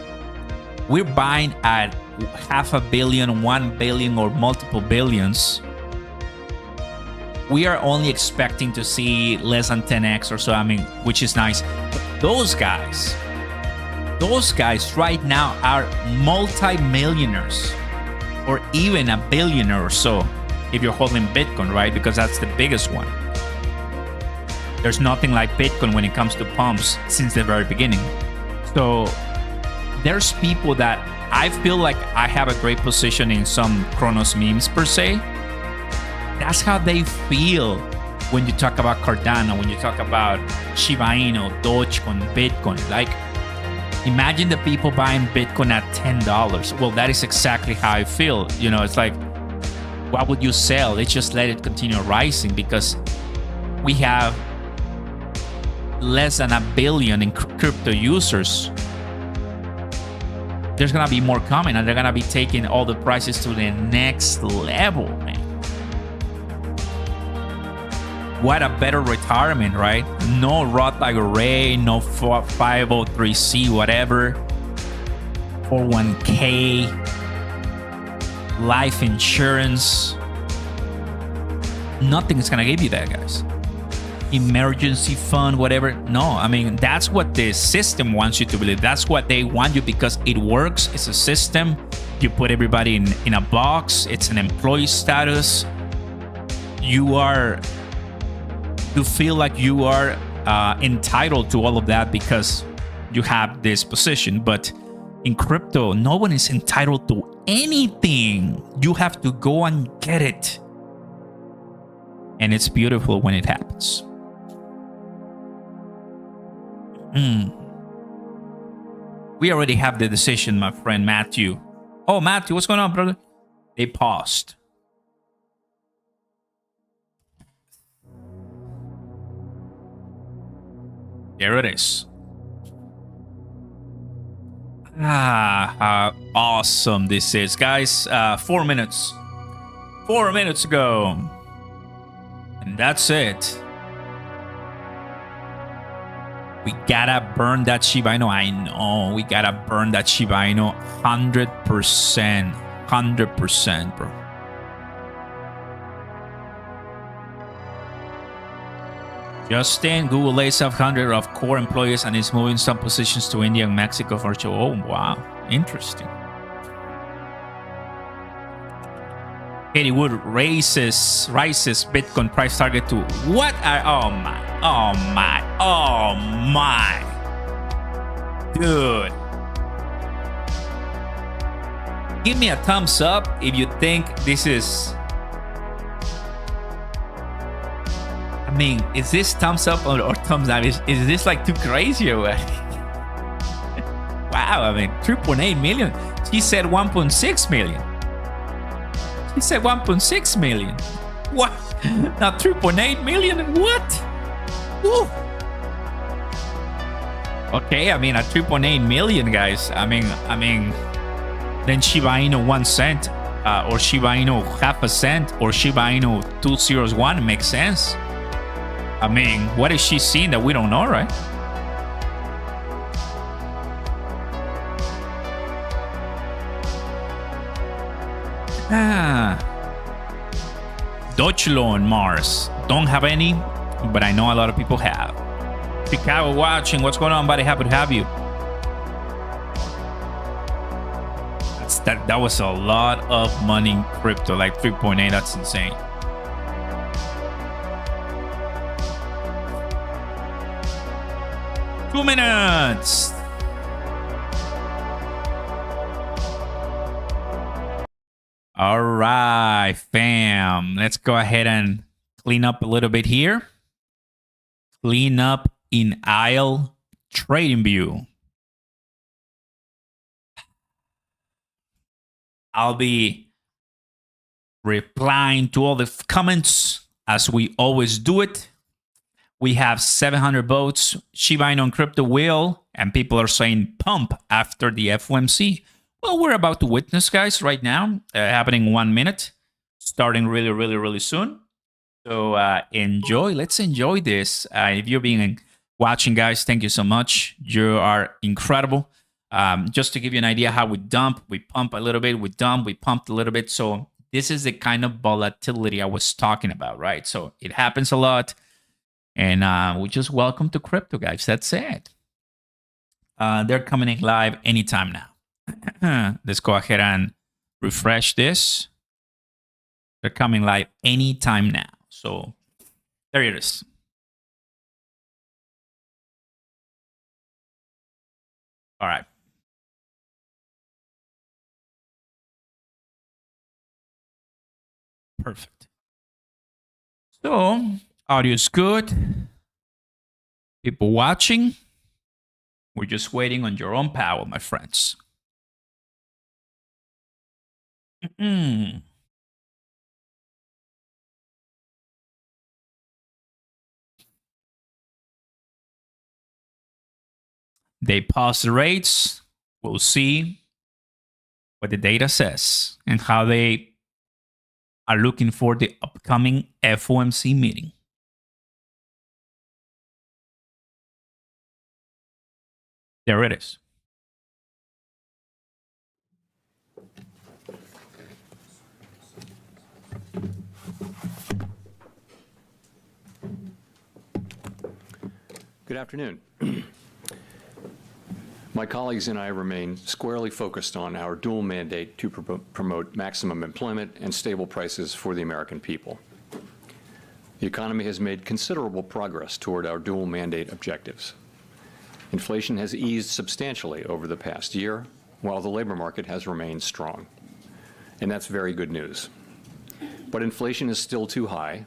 We're buying at $500 million, 1 billion, or multiple billions. We are only expecting to see less than 10x or so, I mean, which is nice. But those guys right now are multi-millionaires or even a billionaire or so if you're holding Bitcoin, right? Because that's the biggest one. There's nothing like Bitcoin when it comes to pumps since the very beginning. So there's people that I feel like I have a great position in some Cronos memes per se. That's how they feel when you talk about Cardano, when you talk about Shiba Inu, Dogecoin, Bitcoin. Like, imagine the people buying Bitcoin at $10. Well, that is exactly how I feel. You know, it's like, why would you sell? Let's just let it continue rising because we have less than 1 billion in crypto users. There's gonna be more coming and they're gonna be taking all the prices to the next level, man. What a better retirement, right? No Roth IRA, no 503c, whatever, 401k, life insurance. Nothing is gonna give you that, guys. Emergency fund, whatever. No, I mean, that's what the system wants you to believe. That's what they want you because it works. It's a system. You put everybody in a box. It's an employee status. You feel like you are entitled to all of that because you have this position. But in crypto, no one is entitled to anything. You have to go and get it. And it's beautiful when it happens. We already have the decision, my friend Matthew. Oh, Matthew, what's going on, brother? They paused. There it is. How awesome this is, guys. 4 minutes. 4 minutes ago. And that's it. We gotta burn that Shiba Inu. I know. We gotta burn that Shiba Inu 100%. 100%, bro. Justin, Google lays off 100 of core employees and is moving some positions to India and Mexico for show. Oh, wow. Interesting. Katie Wood rises Bitcoin price target to what? Oh my. Dude. Give me a thumbs up if you think this is... I mean, is this thumbs up or thumbs down? Is this like too crazy or what? Wow, I mean, 3.8 million. She said 1.6 million. She said 1.6 million. What? Not 3.8 million? What? Woo. Okay, I mean, at 3.8 million, guys. I mean, then Shiba Inu 1 cent, or Shiba Inu half a cent, or Shiba Inu 201 makes sense. I mean, what is she seeing that we don't know, right? Dogecoin Mars. Don't have any, but I know a lot of people have. Chicago watching. What's going on, buddy? Happy to have you. That was a lot of money in crypto, like 3.8. That's insane. Two minutes. All right, fam. Let's go ahead and clean up a little bit here. Clean up in aisle trading view. I'll be replying to all the comments as we always do it. We have 700 votes. Shiba Inu on crypto will, and people are saying pump after the FOMC. Well, we're about to witness, guys, right now, happening in 1 minute, starting really soon. So enjoy. Let's enjoy this. If you've been watching, guys, thank you so much. You are incredible. Just to give you an idea how we dump, we pump a little bit, we dump, we pumped a little bit. So this is the kind of volatility I was talking about, right? So it happens a lot. And we just welcome to crypto, guys. That's it. They're coming in live anytime now. Let's go ahead and refresh this. They're coming live anytime now. So there it is. All right. Perfect. So audio is good. People watching. We're just waiting on your own power, my friends. They pause the rates. We'll see what the data says and how they are looking for the upcoming FOMC meeting. There it is. Good afternoon. My colleagues and I remain squarely focused on our dual mandate to promote maximum employment and stable prices for the American people. The economy has made considerable progress toward our dual mandate objectives. Inflation has eased substantially over the past year, while the labor market has remained strong. And that's very good news. But inflation is still too high.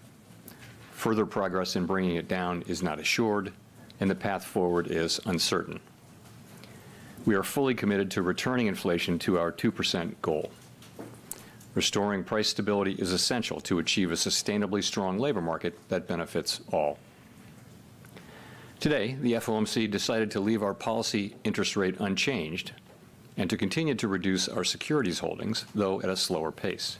Further progress in bringing it down is not assured, and the path forward is uncertain. We are fully committed to returning inflation to our 2% goal. Restoring price stability is essential to achieve a sustainably strong labor market that benefits all. Today, the FOMC decided to leave our policy interest rate unchanged, and to continue to reduce our securities holdings, though at a slower pace.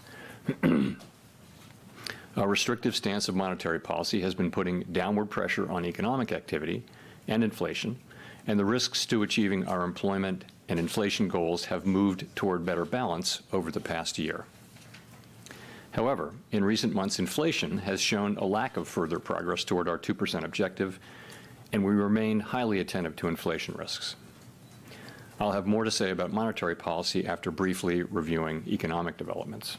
Our restrictive stance of monetary policy has been putting downward pressure on economic activity and inflation, and the risks to achieving our employment and inflation goals have moved toward better balance over the past year. However, in recent months, inflation has shown a lack of further progress toward our 2% objective, and we remain highly attentive to inflation risks. I'll have more to say about monetary policy after briefly reviewing economic developments.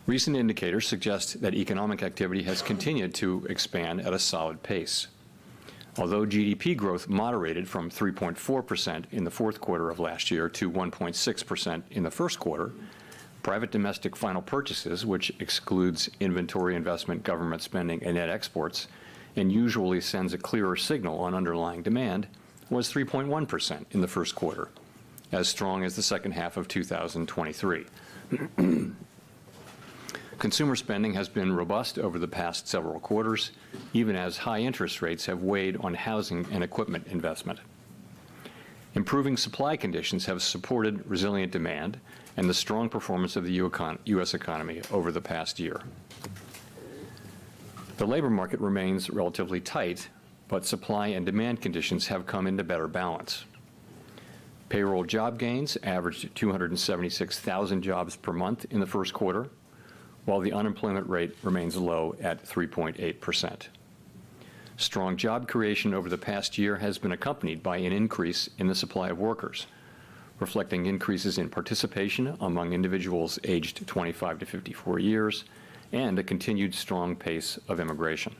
Recent indicators suggest that economic activity has continued to expand at a solid pace. Although GDP growth moderated from 3.4% in the fourth quarter of last year to 1.6% in the first quarter, private domestic final purchases, which excludes inventory investment, government spending, and net exports, and usually sends a clearer signal on underlying demand, was 3.1% in the first quarter, as strong as the second half of 2023. Consumer spending has been robust over the past several quarters, even as high interest rates have weighed on housing and equipment investment. Improving supply conditions have supported resilient demand and the strong performance of the U.S. economy over the past year. The labor market remains relatively tight, but supply and demand conditions have come into better balance. Payroll job gains averaged 276,000 jobs per month in the first quarter, while the unemployment rate remains low at 3.8%. Strong job creation over the past year has been accompanied by an increase in the supply of workers, reflecting increases in participation among individuals aged 25 to 54 years and a continued strong pace of immigration.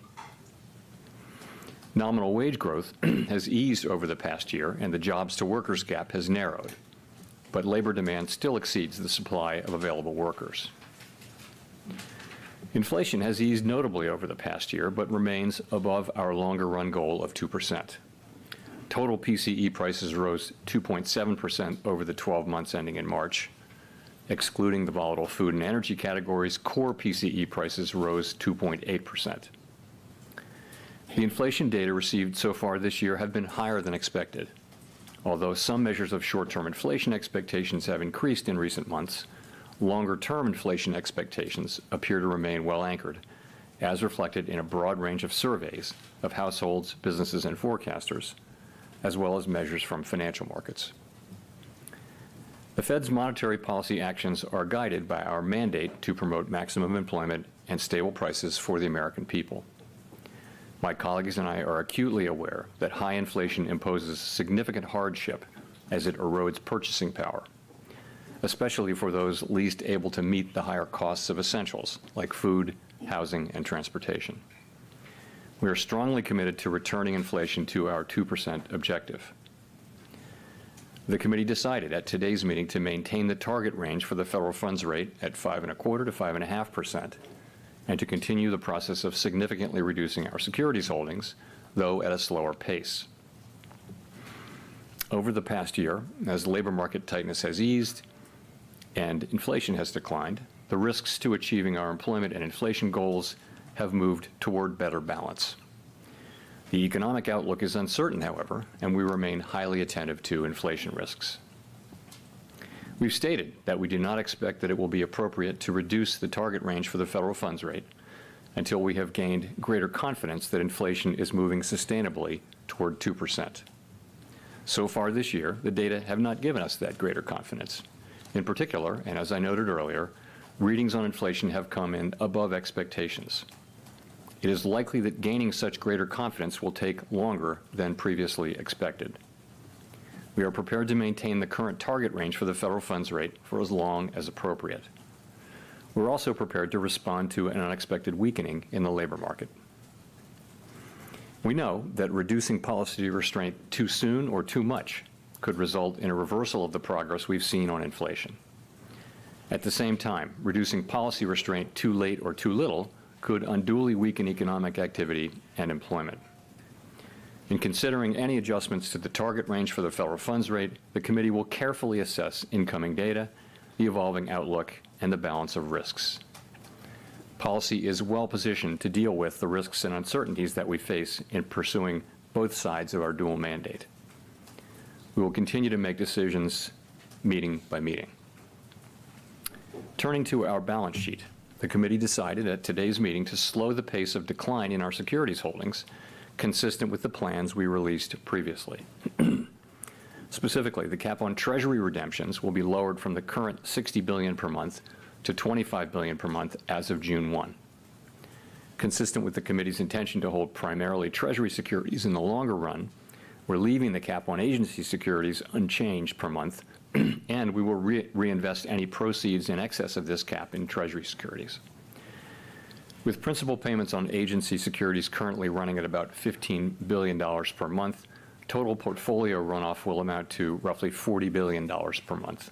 Nominal wage growth has eased over the past year, and the jobs-to-workers gap has narrowed, but labor demand still exceeds the supply of available workers. Inflation has eased notably over the past year, but remains above our longer-run goal of 2%. Total PCE prices rose 2.7% over the 12 months ending in March. Excluding the volatile food and energy categories, core PCE prices rose 2.8%. The inflation data received so far this year have been higher than expected. Although some measures of short-term inflation expectations have increased in recent months, longer-term inflation expectations appear to remain well anchored, as reflected in a broad range of surveys of households, businesses, and forecasters, as well as measures from financial markets. The Fed's monetary policy actions are guided by our mandate to promote maximum employment and stable prices for the American people. My colleagues and I are acutely aware that high inflation imposes significant hardship as it erodes purchasing power, especially for those least able to meet the higher costs of essentials like food, housing, and transportation. We are strongly committed to returning inflation to our 2% objective. The committee decided at today's meeting to maintain the target range for the federal funds rate at 5.25% to 5.5%, and to continue the process of significantly reducing our securities holdings, though at a slower pace. Over the past year, as labor market tightness has eased and inflation has declined, the risks to achieving our employment and inflation goals have moved toward better balance. The economic outlook is uncertain, however, and we remain highly attentive to inflation risks. We've stated that we do not expect that it will be appropriate to reduce the target range for the federal funds rate until we have gained greater confidence that inflation is moving sustainably toward 2%. So far this year, the data have not given us that greater confidence. In particular, and as I noted earlier, readings on inflation have come in above expectations. It is likely that gaining such greater confidence will take longer than previously expected. We are prepared to maintain the current target range for the federal funds rate for as long as appropriate. We're also prepared to respond to an unexpected weakening in the labor market. We know that reducing policy restraint too soon or too much could result in a reversal of the progress we've seen on inflation. At the same time, reducing policy restraint too late or too little could unduly weaken economic activity and employment. In considering any adjustments to the target range for the federal funds rate, the committee will carefully assess incoming data, the evolving outlook, and the balance of risks. Policy is well positioned to deal with the risks and uncertainties that we face in pursuing both sides of our dual mandate. We will continue to make decisions meeting by meeting. Turning to our balance sheet, the committee decided at today's meeting to slow the pace of decline in our securities holdings, consistent with the plans we released previously. Specifically, the cap on Treasury redemptions will be lowered from the current $60 billion per month to $25 billion per month as of June 1. Consistent with the committee's intention to hold primarily Treasury securities in the longer run, we're leaving the cap on agency securities unchanged per month, and we will reinvest any proceeds in excess of this cap in Treasury securities. With principal payments on agency securities currently running at about $15 billion per month, total portfolio runoff will amount to roughly $40 billion per month.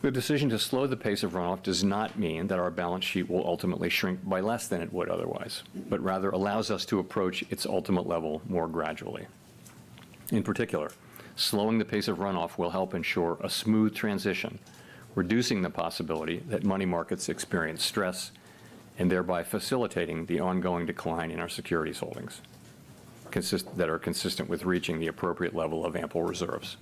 The decision to slow the pace of runoff does not mean that our balance sheet will ultimately shrink by less than it would otherwise, but rather allows us to approach its ultimate level more gradually. In particular, slowing the pace of runoff will help ensure a smooth transition, reducing the possibility that money markets experience stress and thereby facilitating the ongoing decline in our securities holdings that are consistent with reaching the appropriate level of ample reserves.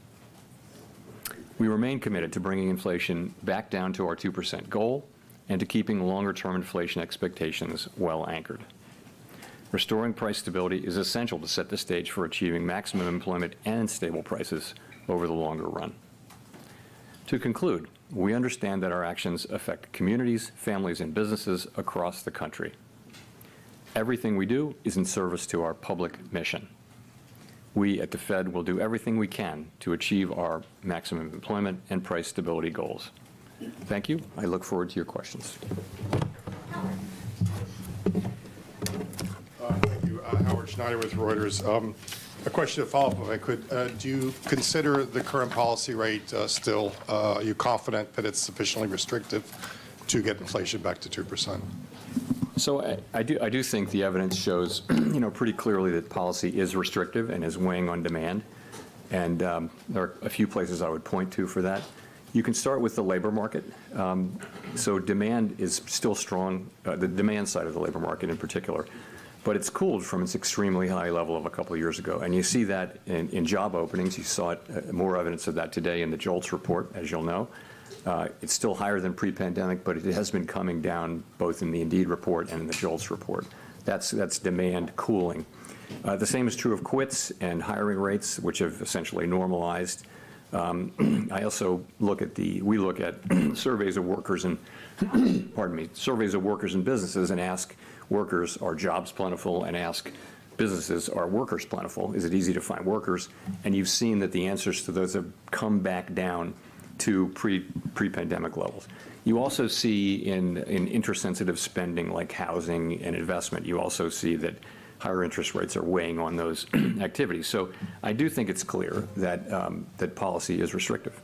We remain committed to bringing inflation back down to our 2% goal and to keeping longer-term inflation expectations well anchored. Restoring price stability is essential to set the stage for achieving maximum employment and stable prices over the longer run. To conclude, we understand that our actions affect communities, families, and businesses across the country. Everything we do is in service to our public mission. We at the Fed will do everything we can to achieve our maximum employment and price stability goals. Thank you. I look forward to your questions. Thank you. Howard Schneider with Reuters. A question to follow up, if I could. Do you consider the current policy rate still, are you confident that it's sufficiently restrictive to get inflation back to 2%? So I do think the evidence shows, pretty clearly that policy is restrictive and is weighing on demand. And there are a few places I would point to for that. You can start with the labor market. So demand is still strong, the demand side of the labor market in particular. But it's cooled from its extremely high level of a couple of years ago. And you see that in job openings. You saw it, more evidence of that today in the JOLTS report, as you'll know. It's still higher than pre-pandemic, but it has been coming down both in the Indeed report and in the JOLTS report. That's demand cooling. The same is true of quits and hiring rates, which have essentially normalized. I also look at we look at surveys of workers and, surveys of workers and businesses and ask workers, are jobs plentiful, and ask businesses, are workers plentiful? Is it easy to find workers? And you've seen that the answers to those have come back down to pre-pandemic levels. You also see in interest-sensitive spending like housing and investment, you also see that higher interest rates are weighing on those activities. So I do think it's clear that that policy is restrictive.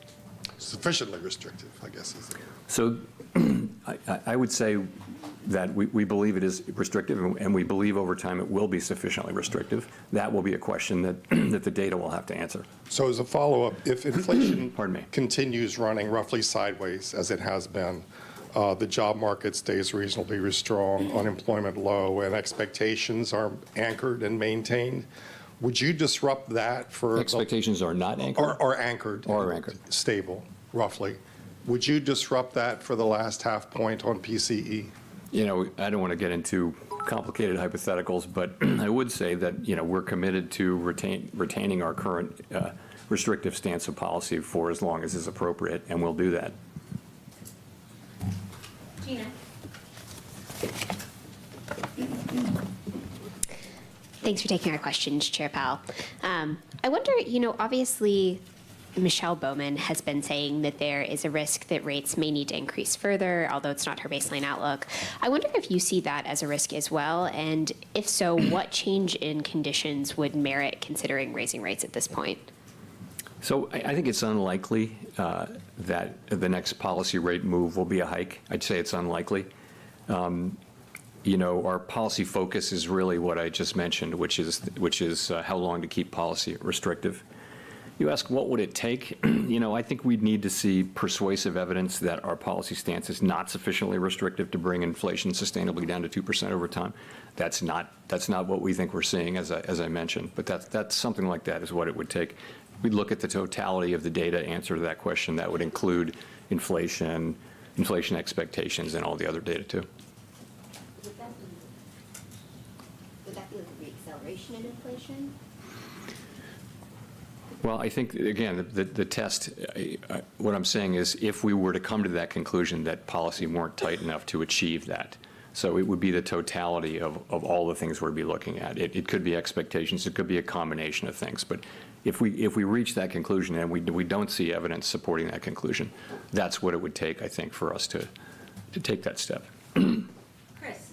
Sufficiently restrictive, I guess. So I would say that we believe it is restrictive, and we believe over time it will be sufficiently restrictive. That will be a question that, that the data will have to answer. So as a follow-up, if inflation Pardon me. continues running roughly sideways, as it has been, the job market stays reasonably strong, unemployment low, and expectations are anchored and maintained, would you disrupt that for... Expectations are not anchored? Or anchored. Or anchored. Stable, roughly. Would you disrupt that for the last half point on PCE? I don't want to get into complicated hypotheticals, but I would say that, we're committed to retaining our current restrictive stance of policy for as long as is appropriate, and we'll do that. Gina. Thanks for taking our questions, Chair Powell. I wonder, obviously, Michelle Bowman has been saying that there is a risk that rates may need to increase further, although it's not her baseline outlook. I wonder if you see that as a risk as well, and if so, what change in conditions would merit considering raising rates at this point? So I think it's unlikely that the next policy rate move will be a hike. I'd say it's unlikely. Our policy focus is really what I just mentioned, which is how long to keep policy restrictive. You ask, what would it take? I think we'd need to see persuasive evidence that our policy stance is not sufficiently restrictive to bring inflation sustainably down to 2% over time. That's not what we think we're seeing, as I mentioned. But that's something like that is what it would take. we'd look at the totality of the data answer to that question. That would include inflation expectations, and all the other data too. Would that be like a reacceleration in inflation? Well, I think, again, the test, what I'm saying is if we were to come to that conclusion that policy weren't tight enough to achieve that, so it would be the totality of all the things we'd be looking at. It could be expectations, it could be a combination of things, but if we reach that conclusion and we don't see evidence supporting that conclusion, that's what it would take, I think, for us to take that step. Chris.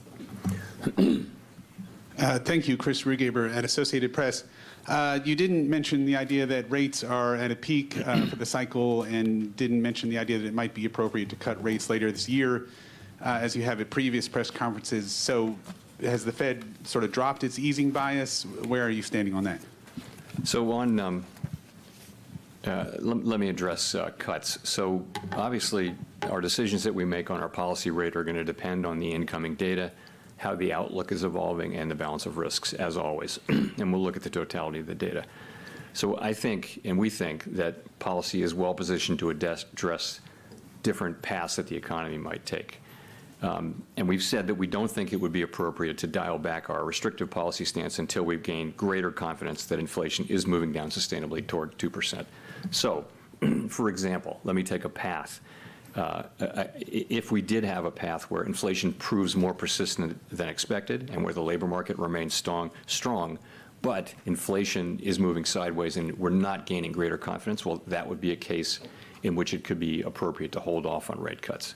Thank you, Chris Rugaber at Associated Press. You didn't mention the idea that rates are at a peak for the cycle, and didn't mention the idea that it might be appropriate to cut rates later this year, as you have at previous press conferences. So has the Fed sort of dropped its easing bias? Where are you standing on that? So on, let me address cuts. So obviously, our decisions that we make on our policy rate are going to depend on the incoming data, how the outlook is evolving, and the balance of risks, as always. And we'll look at the totality of the data. So I think, and we think, that policy is well positioned to address different paths that the economy might take. And we've said that we don't think it would be appropriate to dial back our restrictive policy stance until we've gained greater confidence that inflation is moving down sustainably toward 2%. So, for example, let me take a path. If we did have a path where inflation proves more persistent than expected and where the labor market remains strong, but inflation is moving sideways and we're not gaining greater confidence, well, that would be a case in which it could be appropriate to hold off on rate cuts.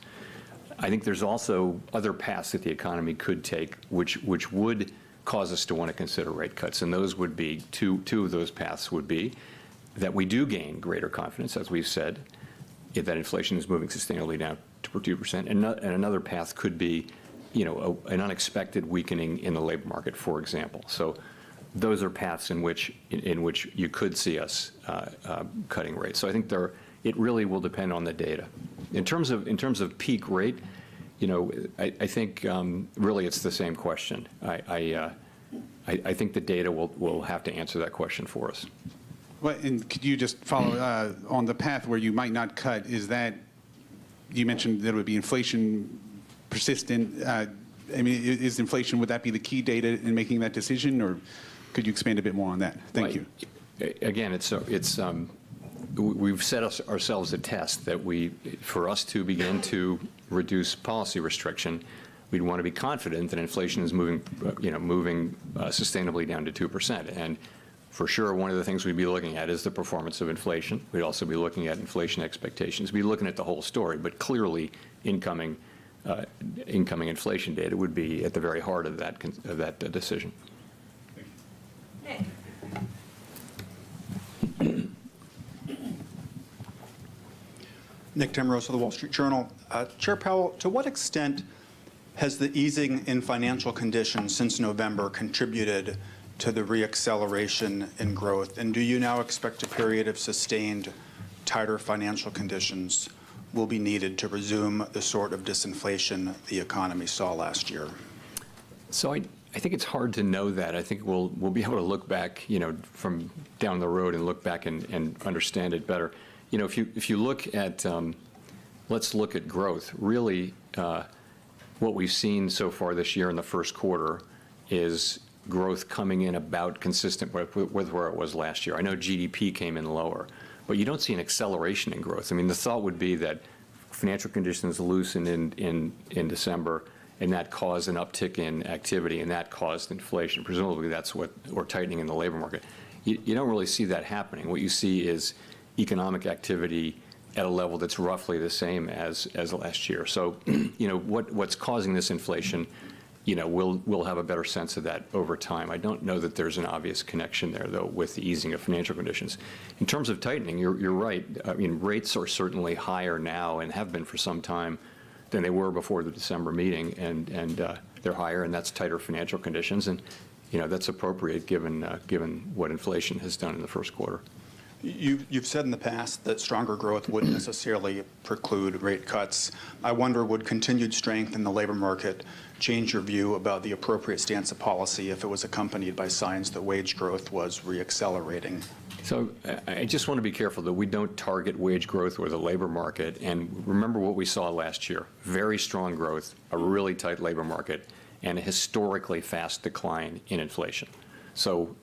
I think there's also other paths that the economy could take which would cause us to want to consider rate cuts, and those would be, two of those paths would be that we do gain greater confidence, as we've said, that inflation is moving sustainably down to 2%, and another path could be, an unexpected weakening in the labor market, for example. So those are paths in which you could see us cutting rates. So I think it really will depend on the data. In terms of peak rate, I think really it's the same question. I think the data will have to answer that question for us. Well, and could you just follow on the path where you might not cut? Is that, you mentioned that it would be inflation persistent. Is inflation, would that be the key data in making that decision, or could you expand a bit more on that? Thank you. Again, we've set ourselves a test that for us to begin to reduce policy restriction, we'd want to be confident that inflation is moving sustainably down to 2%. And for sure, one of the things we'd be looking at is the performance of inflation. We'd also be looking at inflation expectations. We'd be looking at the whole story, but clearly incoming inflation data would be at the very heart of that decision. Nick Timros of the Wall Street Journal. Chair Powell, to what extent has the easing in financial conditions since November contributed to the reacceleration in growth? And do you now expect a period of sustained tighter financial conditions will be needed to resume the sort of disinflation the economy saw last year? So I think it's hard to know that. I think we'll be able to look back, from down the road and look back and understand it better. If you look at, let's look at growth. Really, what we've seen so far this year in the first quarter is growth coming in about consistent with where it was last year. I know GDP came in lower, but you don't see an acceleration in growth. I mean, the thought would be that financial conditions loosened in December, and that caused an uptick in activity, and that caused inflation. Presumably that's or tightening in the labor market. You don't really see that happening. What you see is economic activity at a level that's roughly the same as last year. So, what's causing this inflation, we'll have a better sense of that over time. I don't know that there's an obvious connection there, though, with the easing of financial conditions. In terms of tightening, you're right. I mean, rates are certainly higher now and have been for some time than they were before the December meeting, and they're higher, and that's tighter financial conditions, and that's appropriate given what inflation has done in the first quarter. You've said in the past that stronger growth wouldn't necessarily preclude rate cuts. I wonder, would continued strength in the labor market change your view about the appropriate stance of policy if it was accompanied by signs that wage growth was reaccelerating? So I just want to be careful that we don't target wage growth or the labor market. And remember what we saw last year: very strong growth, a really tight labor market, and a historically fast decline in inflation. So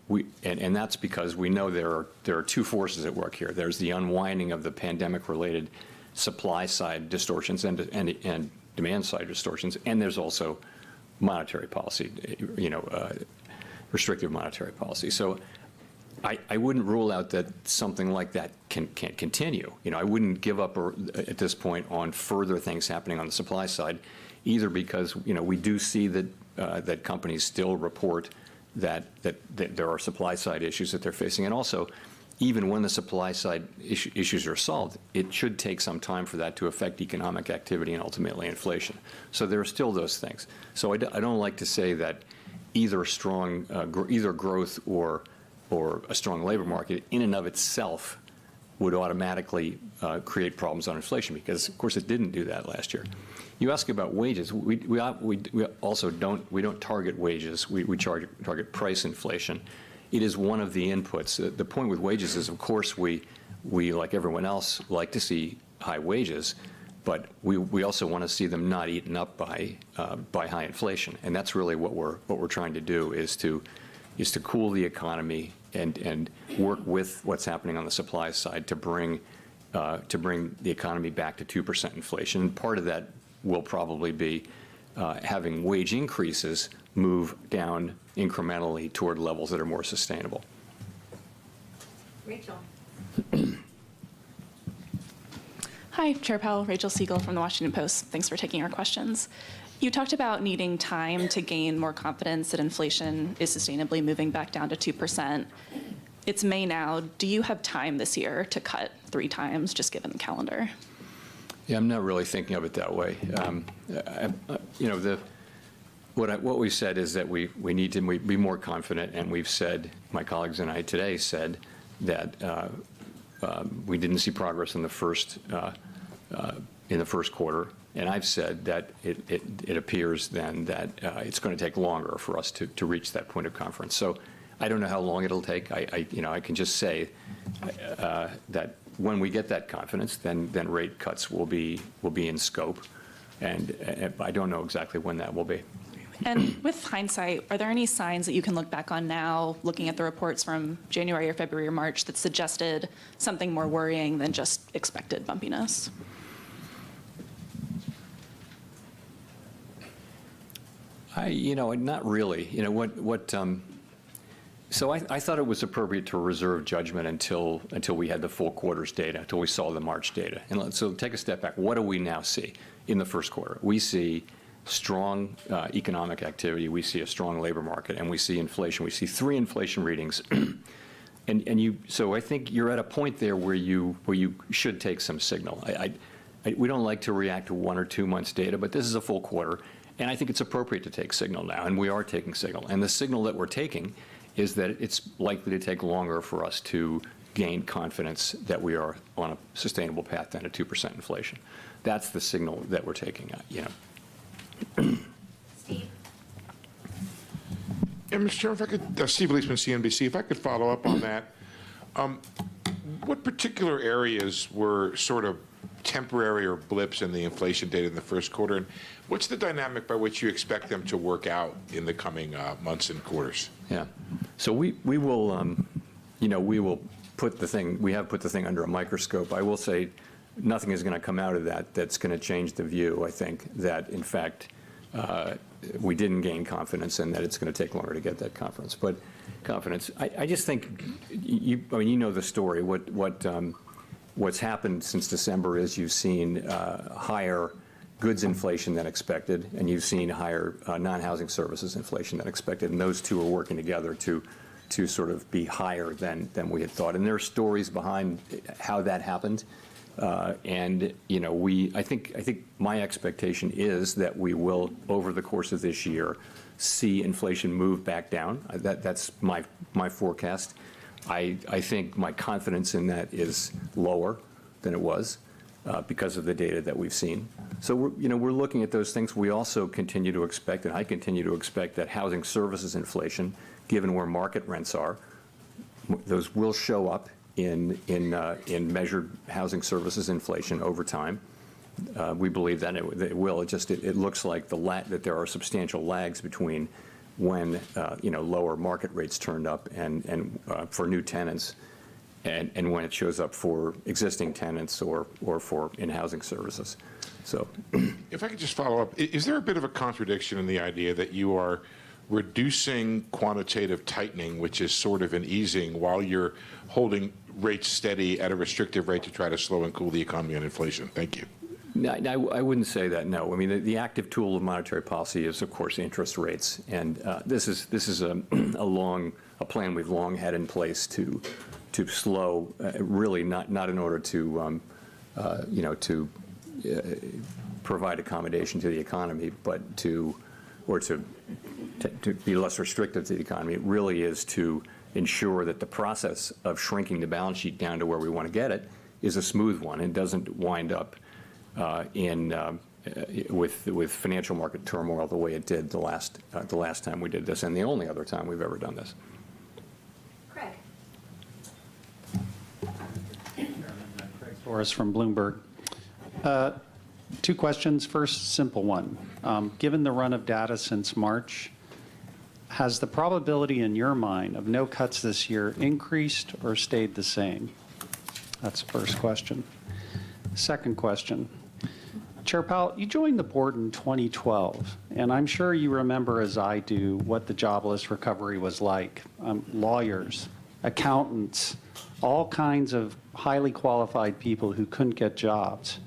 and that's because we know there are two forces at work here. There's the unwinding of the pandemic-related supply side distortions and demand side distortions, and there's also monetary policy, restrictive monetary policy. So I wouldn't rule out that something like that can't continue. I wouldn't give up at this point on further things happening on the supply side, either because we do see that companies still report that there are supply side issues that they're facing, and also, even when the supply side issues are solved, it should take some time for that to affect economic activity and ultimately inflation. So there are still those things. So I don't like to say that either growth or a strong labor market in and of itself would automatically create problems on inflation, because of course it didn't do that last year. You ask about wages. We also don't target wages. We target price inflation. It is one of the inputs. The point with wages is, of course, we like everyone else like to see high wages, but we also want to see them not eaten up by high inflation. And that's really what we're trying to do, is to cool the economy and work with what's happening on the supply side to bring the economy back to 2% inflation. And part of that will probably be having wage increases move down incrementally toward levels that are more sustainable. Rachel. Hi, Chair Powell. Rachel Siegel from the Washington Post. Thanks for taking our questions. You talked about needing time to gain more confidence that inflation is sustainably moving back down to 2%. It's May now. Do you have time this year to cut 3 times, just given the calendar? Yeah, I'm not really thinking of it that way. What we said is that we need to be more confident, and we've said, my colleagues and I today said, that we didn't see progress in the first quarter, and I've said that it appears then that it's going to take longer for us to reach that point of confidence. So I don't know how long it'll take. I can just say that when we get that confidence, then rate cuts will be in scope, and I don't know exactly when that will be. And with hindsight, are there any signs that you can look back on now, looking at the reports from January or February or March, that suggested something more worrying than just expected bumpiness? Not really. So I thought it was appropriate to reserve judgment until we had the full quarter's data, until we saw the March data. And so take a step back. What do we now see in the first quarter? We see strong economic activity. We see a strong labor market, and we see inflation. We see 3 inflation readings. So I think you're at a point there where you should take some signal. We don't like to react to 1 or 2 months' data, but this is a full quarter, and I think it's appropriate to take signal now, and we are taking signal. And the signal that we're taking is that it's likely to take longer for us to gain confidence that we are on a sustainable path down to 2% inflation. That's the signal that we're taking. Steve. Yeah, Mr. Chairman, if I could, Steve Leisman, CNBC, if I could follow up on that. What particular areas were sort of temporary or blips in the inflation data in the first quarter, and what's the dynamic by which you expect them to work out in the coming months and quarters? Yeah. So we will, we will put the thing, we have put the thing under a microscope. I will say nothing is going to come out of that that's going to change the view, I think, that in fact we didn't gain confidence and that it's going to take longer to get that confidence. But confidence, I just think, you know the story. What's happened since December is you've seen higher goods inflation than expected, and you've seen higher non-housing services inflation than expected, and those two are working together to sort of be higher than we had thought. And there are stories behind how that happened, and I think my expectation is that we will, over the course of this year, see inflation move back down. That's my forecast. I think my confidence in that is lower than it was because of the data that we've seen. So we're looking at those things. We also continue to expect, and I continue to expect, that housing services inflation, given where market rents are, those will show up in measured housing services inflation over time. We believe that it will. It looks like that there are substantial lags between when lower market rates turned up and for new tenants, and when it shows up for existing tenants or for in housing services. So, If I could just follow up, is there a bit of a contradiction in the idea that you are reducing quantitative tightening, which is sort of an easing, while you're holding rates steady at a restrictive rate to try to slow and cool the economy and inflation? Thank you. No, I wouldn't say that, no. I mean, the active tool of monetary policy is, of course, interest rates. And this is a plan we've long had in place to slow, really not in order to, to provide accommodation to the economy, but to be less restrictive to the economy. It really is to ensure that the process of shrinking the balance sheet down to where we want to get it is a smooth one and doesn't wind up with financial market turmoil the way it did the last time we did this, and the only other time we've ever done this. Craig. Craig Torres from Bloomberg. 2 questions. First, simple one. Given the run of data since March, has the probability in your mind of no cuts this year increased or stayed the same? That's the first question. Second question. Chair Powell, you joined the board in 2012, and I'm sure you remember, as I do, what the jobless recovery was like. Lawyers, accountants, all kinds of highly qualified people who couldn't get jobs.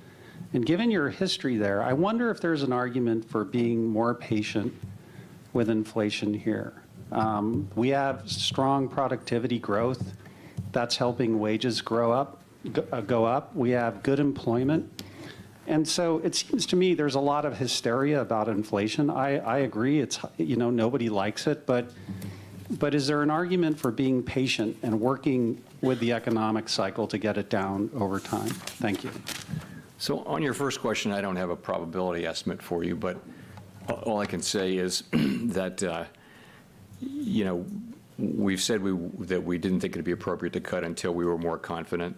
And given your history there, I wonder if there's an argument for being more patient with inflation here. We have strong productivity growth. That's helping wages go up. We have good employment. And so it seems to me there's a lot of hysteria about inflation. I agree, it's, nobody likes it, but is there an argument for being patient and working with the economic cycle to get it down over time? Thank you. So on your first question, I don't have a probability estimate for you, but all I can say is that, we've said that we didn't think it'd be appropriate to cut until we were more confident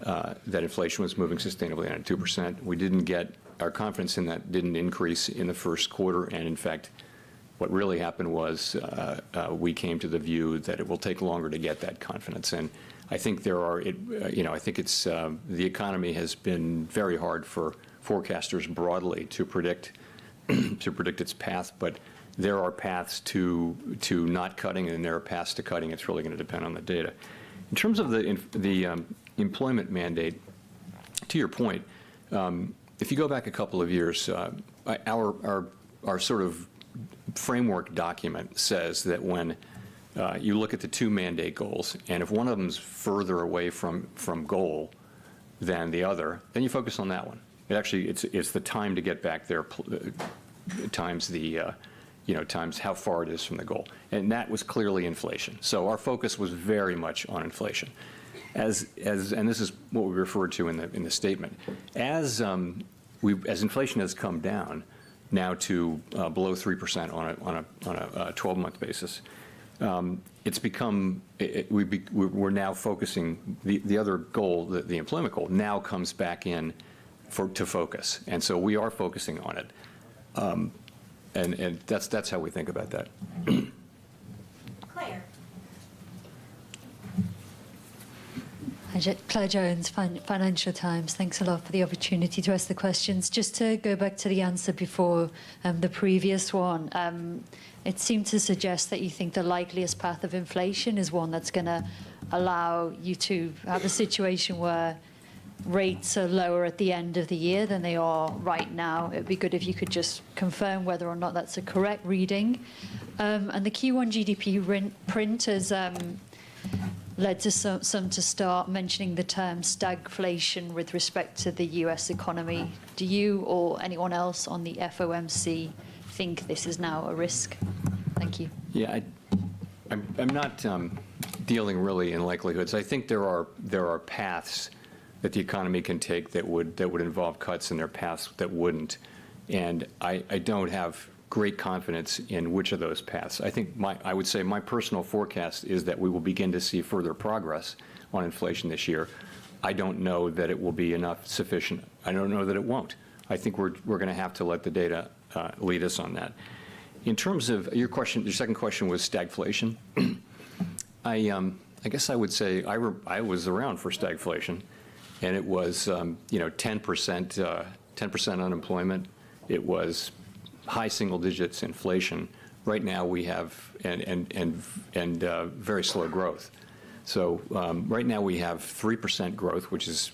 that inflation was moving sustainably at 2%. We didn't get, our confidence in that didn't increase in the first quarter, and in fact, what really happened was we came to the view that it will take longer to get that confidence. And I think I think it's, the economy has been very hard for forecasters broadly to predict its path, but there are paths to not cutting, and there are paths to cutting. It's really going to depend on the data. In terms of the employment mandate, to your point, if you go back a couple of years, our sort of framework document says that when you look at the 2 mandate goals, and if one of them's further away from goal than the other, then you focus on that one. It actually, it's the time to get back there times the times how far it is from the goal, and that was clearly inflation. So our focus was very much on inflation, and this is what we referred to in the statement. As inflation has come down now to below 3% on a 12-month basis, it's become we're now focusing the other goal, the employment goal, now comes back in to focus, and so we are focusing on it. And that's how we think about that. Claire. Claire Jones, Financial Times. Thanks a lot for the opportunity to ask the questions. Just to go back to the answer before the previous one, it seemed to suggest that you think the likeliest path of inflation is one that's going to allow you to have a situation where rates are lower at the end of the year than they are right now. It would be good if you could just confirm whether or not that's a correct reading. And the Q1 GDP print has led to some to start mentioning the term stagflation with respect to the US economy. Do you or anyone else on the FOMC think this is now a risk? Thank you. Yeah, I'm not dealing really in likelihoods. I think there are paths that the economy can take that would involve cuts, and there are paths that wouldn't. And I don't have great confidence in which of those paths. I would say my personal forecast is that we will begin to see further progress on inflation this year. I don't know that it will be sufficient. I don't know that it won't. I think we're going to have to let the data lead us on that. In terms of your question, your second question was stagflation. I guess I would say I was around for stagflation, and it was 10% unemployment. It was high single digits inflation. Right now we have very slow growth. So right now we have 3% growth, which is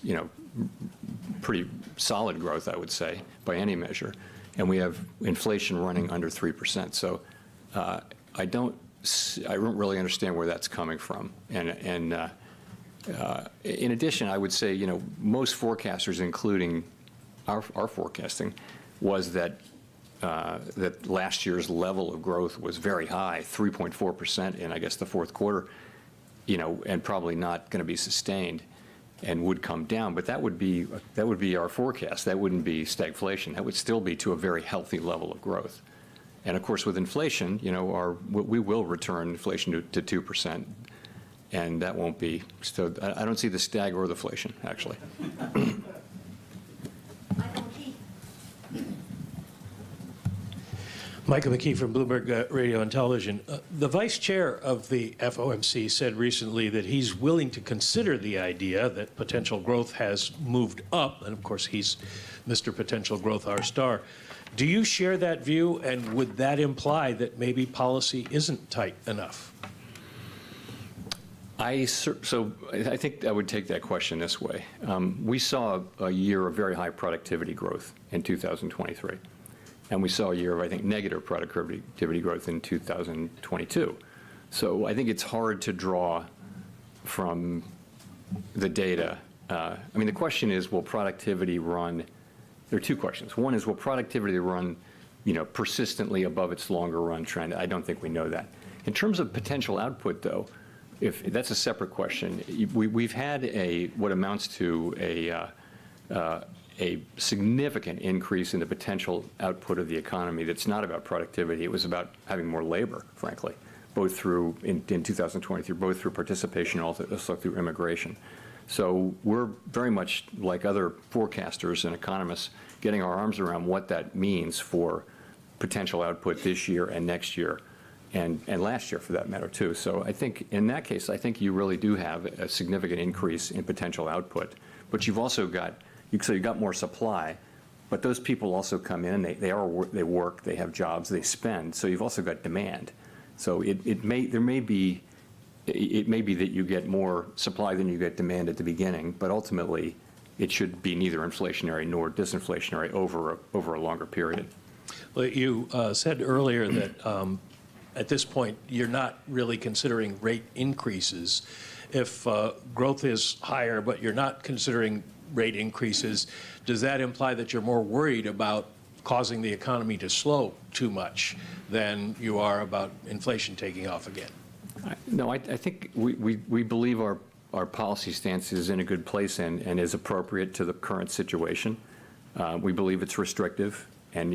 pretty solid growth, I would say, by any measure, and we have inflation running under 3%. So I don't really understand where that's coming from. And in addition, I would say most forecasters, including our forecasting, was that last year's level of growth was very high, 3.4% in, I guess, the fourth quarter, and probably not going to be sustained and would come down. But that would be our forecast. That wouldn't be stagflation. That would still be to a very healthy level of growth. And of course, with inflation, we will return inflation to 2%, and that won't be. So I don't see the stag or the inflation, actually. Michael McKee from Bloomberg Radio and Television. The vice chair of the FOMC said recently that he's willing to consider the idea that potential growth has moved up, and of course he's Mr. Potential Growth, our star. Do you share that view, and would that imply that maybe policy isn't tight enough? So I think I would take that question this way. We saw a year of very high productivity growth in 2023. And we saw a year of, I think, negative productivity growth in 2022. So I think it's hard to draw from the data. The question is, will productivity run? There are two questions. One is, will productivity run, persistently above its longer run trend? I don't think we know that. In terms of potential output, though, if that's a separate question. We've had what amounts to a significant increase in the potential output of the economy that's not about productivity. It was about having more labor, frankly, both through, in 2023, both through participation and also through immigration. So we're very much like other forecasters and economists getting our arms around what that means for potential output this year and next year and last year, for that matter, too. So I think in that case, I think you really do have a significant increase in potential output. But you've also got you've got more supply, but those people also come in, they work, they have jobs, they spend, so you've also got demand. So it may be that you get more supply than you get demand at the beginning, but ultimately it should be neither inflationary nor disinflationary over a longer period. Well, you said earlier that at this point you're not really considering rate increases. If growth is higher, but you're not considering rate increases, does that imply that you're more worried about causing the economy to slow too much than you are about inflation taking off again? No, I think we believe our policy stance is in a good place and is appropriate to the current situation. We believe it's restrictive, and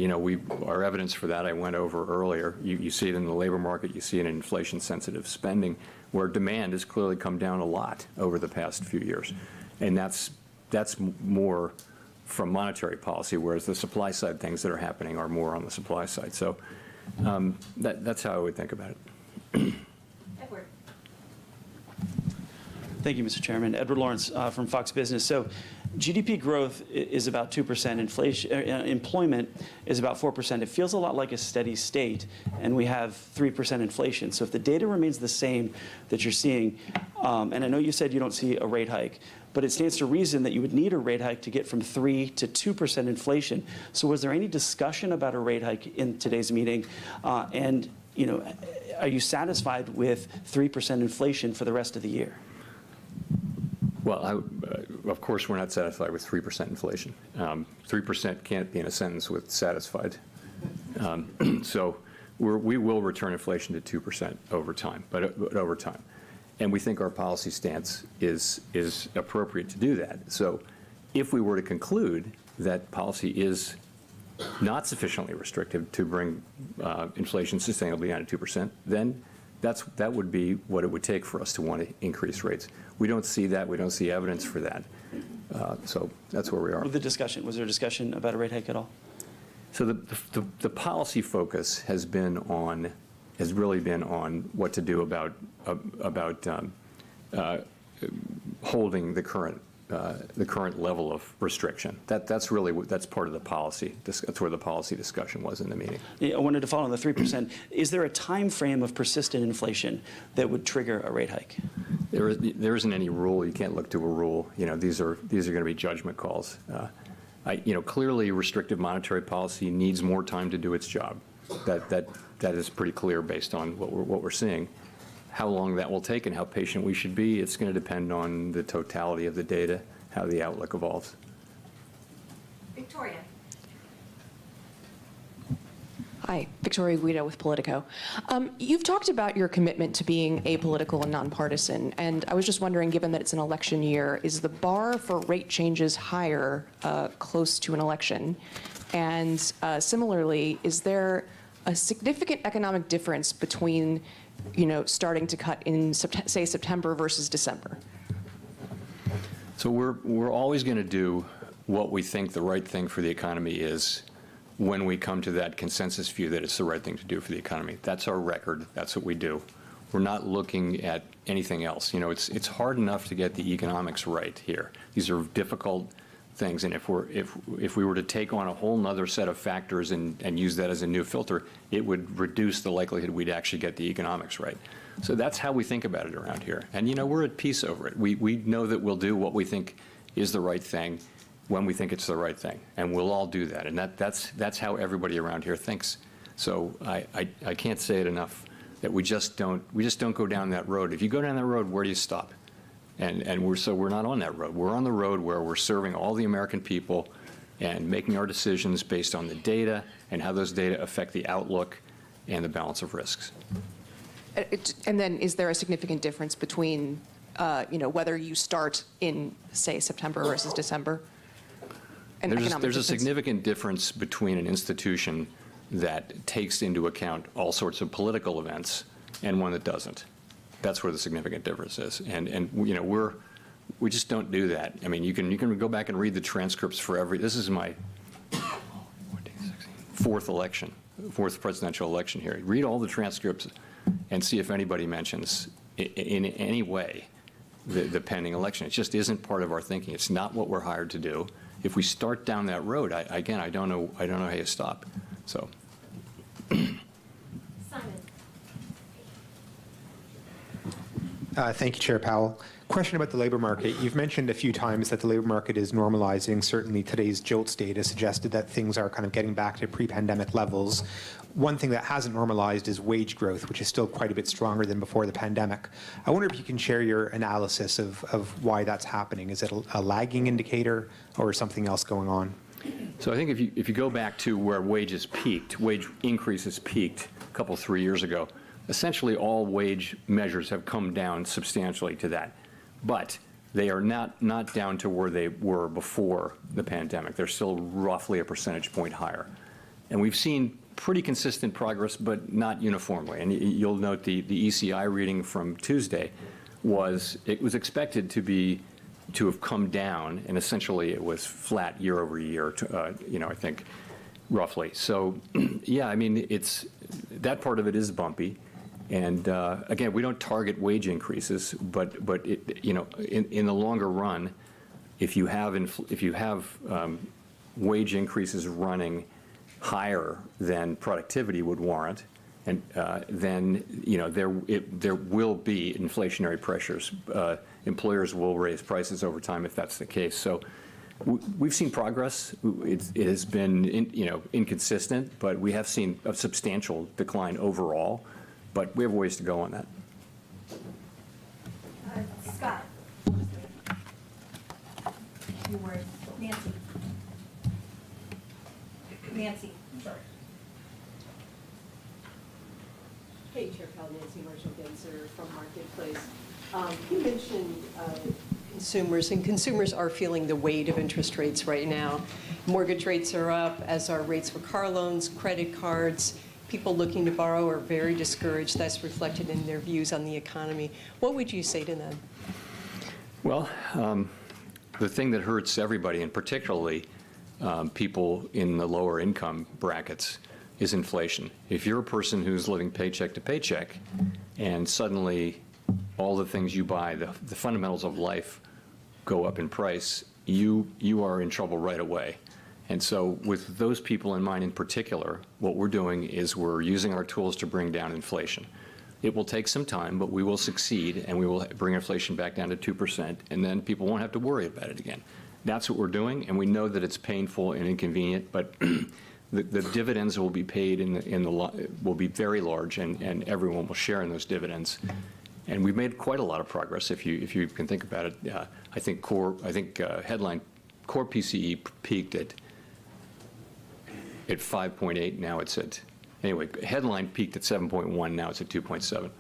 our evidence for that I went over earlier. You see it in the labor market, you see it in inflation-sensitive spending, where demand has clearly come down a lot over the past few years, and that's more from monetary policy, whereas the supply side things that are happening are more on the supply side. So that's how I would think about it. Edward. Thank you, Mr. Chairman. Edward Lawrence from Fox Business. So GDP growth is about 2%. Employment is about 4%. It feels a lot like a steady state, and we have 3% inflation. So if the data remains the same that you're seeing, and I know you said you don't see a rate hike, but it stands to reason that you would need a rate hike to get from 3% to 2% inflation. So was there any discussion about a rate hike in today's meeting? And are you satisfied with 3% inflation for the rest of the year? Well, of course, we're not satisfied with 3% inflation. 3% can't be in a sentence with satisfied. So we will return inflation to 2% over time, but over time. And we think our policy stance is appropriate to do that. So if we were to conclude that policy is not sufficiently restrictive to bring inflation sustainably down to 2%, then that would be what it would take for us to want to increase rates. We don't see that. We don't see evidence for that. So that's where we are. Was there a discussion about a rate hike at all? So the policy focus has really been on what to do about holding the current level of restriction. That's part of the policy. That's where the policy discussion was in the meeting. Yeah, I wanted to follow on the 3%. Is there a time frame of persistent inflation that would trigger a rate hike? There isn't any rule. You can't look to a rule. These are going to be judgment calls. Clearly, restrictive monetary policy needs more time to do its job. That is pretty clear based on what we're seeing. How long that will take and how patient we should be, it's going to depend on the totality of the data, how the outlook evolves. Victoria. Hi, Victoria Guido with Politico. You've talked about your commitment to being apolitical and nonpartisan, and I was just wondering, given that it's an election year, is the bar for rate changes higher close to an election? And similarly, is there a significant economic difference between, starting to cut in, say, September versus December? So we're always going to do what we think the right thing for the economy is when we come to that consensus view that it's the right thing to do for the economy. That's our record. That's what we do. We're not looking at anything else. It's hard enough to get the economics right here. These are difficult things, and if we were to take on a whole nother set of factors and use that as a new filter, it would reduce the likelihood we'd actually get the economics right. So that's how we think about it around here. And we're at peace over it. We know that we'll do what we think is the right thing when we think it's the right thing, and we'll all do that. And that's how everybody around here thinks. So I can't say it enough that we just don't go down that road. If you go down that road, where do you stop? And we're not on that road. We're on the road where we're serving all the American people and making our decisions based on the data and how those data affect the outlook and the balance of risks. And then is there a significant difference between, whether you start in, say, September versus December? There's a significant difference between an institution that takes into account all sorts of political events and one that doesn't. That's where the significant difference is. And we just don't do that. I mean, you can go back and read the transcripts for this is my fourth presidential election here. Read all the transcripts and see if anybody mentions in any way the pending election. It just isn't part of our thinking. It's not what we're hired to do. If we start down that road, I don't know how you stop. So. Thank you, Chair Powell. Question about the labor market. You've mentioned a few times that the labor market is normalizing. Certainly today's JOLTS data suggested that things are kind of getting back to pre-pandemic levels. One thing that hasn't normalized is wage growth, which is still quite a bit stronger than before the pandemic. I wonder if you can share your analysis of why that's happening. Is it a lagging indicator or something else going on? So I think if you go back to where wage increases peaked a couple, 3 years ago, essentially all wage measures have come down substantially to that. But they are not down to where they were before the pandemic. They're still roughly a percentage point higher. And we've seen pretty consistent progress, but not uniformly. And you'll note the ECI reading from Tuesday was expected to have come down, and essentially it was flat year over year, I think, roughly. So, yeah, I mean, that part of it is bumpy. And again, we don't target wage increases, but in the longer run, if you have wage increases running higher than productivity would warrant, and then there will be inflationary pressures. Employers will raise prices over time if that's the case. So we've seen progress. It has been inconsistent, but we have seen a substantial decline overall. But we have ways to go on that. Scott. You were Nancy. Nancy, sorry. Hey, Chair Powell, Nancy Marshall-Genzer from Marketplace. You mentioned consumers, and consumers are feeling the weight of interest rates right now. Mortgage rates are up, as are rates for car loans, credit cards. People looking to borrow are very discouraged. That's reflected in their views on the economy. What would you say to them? Well, the thing that hurts everybody, and particularly people in the lower income brackets, is inflation. If you're a person who's living paycheck to paycheck, and suddenly all the things you buy, the fundamentals of life go up in price, you are in trouble right away. And so with those people in mind in particular, what we're doing is we're using our tools to bring down inflation. It will take some time, but we will succeed, and we will bring inflation back down to 2%, and then people won't have to worry about it again. That's what we're doing, and we know that it's painful and inconvenient, but the dividends will be paid will be very large, and everyone will share in those dividends. And we've made quite a lot of progress, if you can think about it. I think headline core PCE peaked at 5.8. Now it's at, anyway, headline peaked at 7.1. Now it's at 2.7.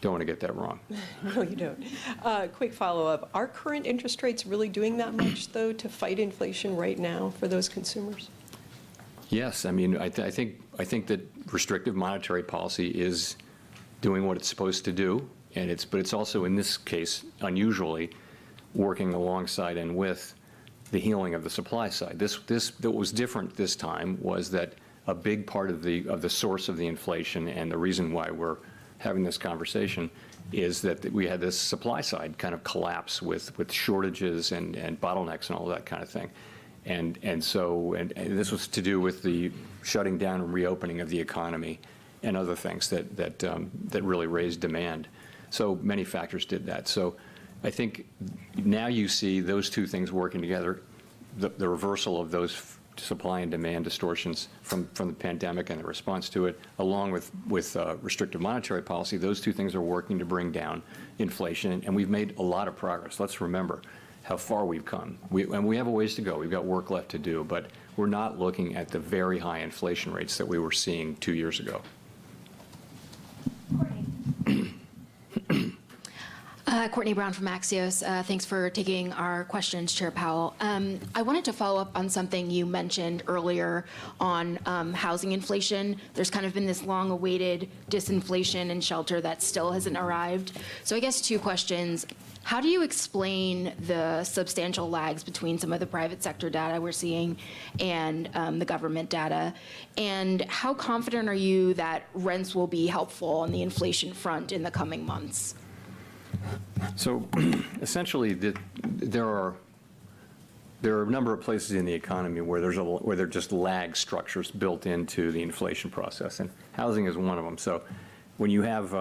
Don't want to get that wrong. No, you don't. Quick follow-up. Are current interest rates really doing that much, though, to fight inflation right now for those consumers? Yes. I mean, I think that restrictive monetary policy is doing what it's supposed to do, but it's also, in this case, unusually, working alongside and with the healing of the supply side. That was different this time was that a big part of the source of the inflation, and the reason why we're having this conversation, is that we had this supply side kind of collapse with shortages and bottlenecks and all that kind of thing. And this was to do with the shutting down and reopening of the economy and other things that really raised demand. So many factors did that. So I think now you see those two things working together, the reversal of those supply and demand distortions from the pandemic and the response to it, along with restrictive monetary policy. Those two things are working to bring down inflation, and we've made a lot of progress. Let's remember how far we've come. And we have a ways to go. We've got work left to do, but we're not looking at the very high inflation rates that we were seeing 2 years ago. Courtney Brown from Axios. Thanks for taking our questions, Chair Powell. I wanted to follow up on something you mentioned earlier on housing inflation. There's kind of been this long-awaited disinflation in shelter that still hasn't arrived. So I guess two questions. How do you explain the substantial lags between some of the private sector data we're seeing and the government data? And how confident are you that rents will be helpful on the inflation front in the coming months? So essentially, there are a number of places in the economy where there are just lag structures built into the inflation process, and housing is one of them. So when you have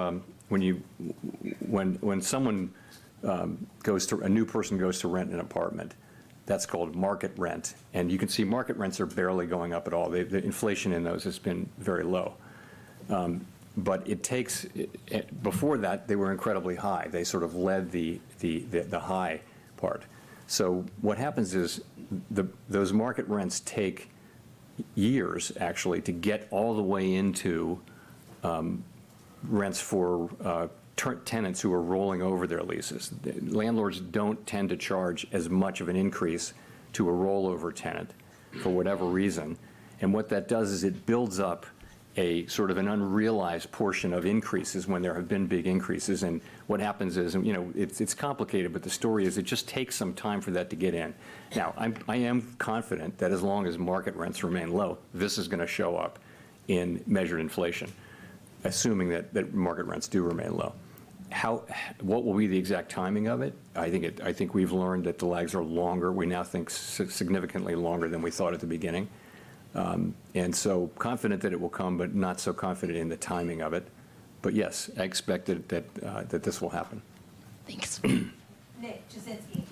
when someone a new person goes to rent an apartment, that's called market rent, and you can see market rents are barely going up at all. The inflation in those has been very low. But it takes, before that, they were incredibly high. They sort of led the high part. So what happens is those market rents take years, actually, to get all the way into rents for tenants who are rolling over their leases. Landlords don't tend to charge as much of an increase to a rollover tenant for whatever reason. And what that does is it builds up a sort of an unrealized portion of increases when there have been big increases. And what happens is, it's complicated, but the story is it just takes some time for that to get in. Now, I am confident that as long as market rents remain low, this is going to show up in measured inflation, assuming that market rents do remain low. What will be the exact timing of it? I think we've learned that the lags are longer. We now think significantly longer than we thought at the beginning. And so confident that it will come, but not so confident in the timing of it. But yes, I expect that this will happen. Thanks. Nick Jasinski.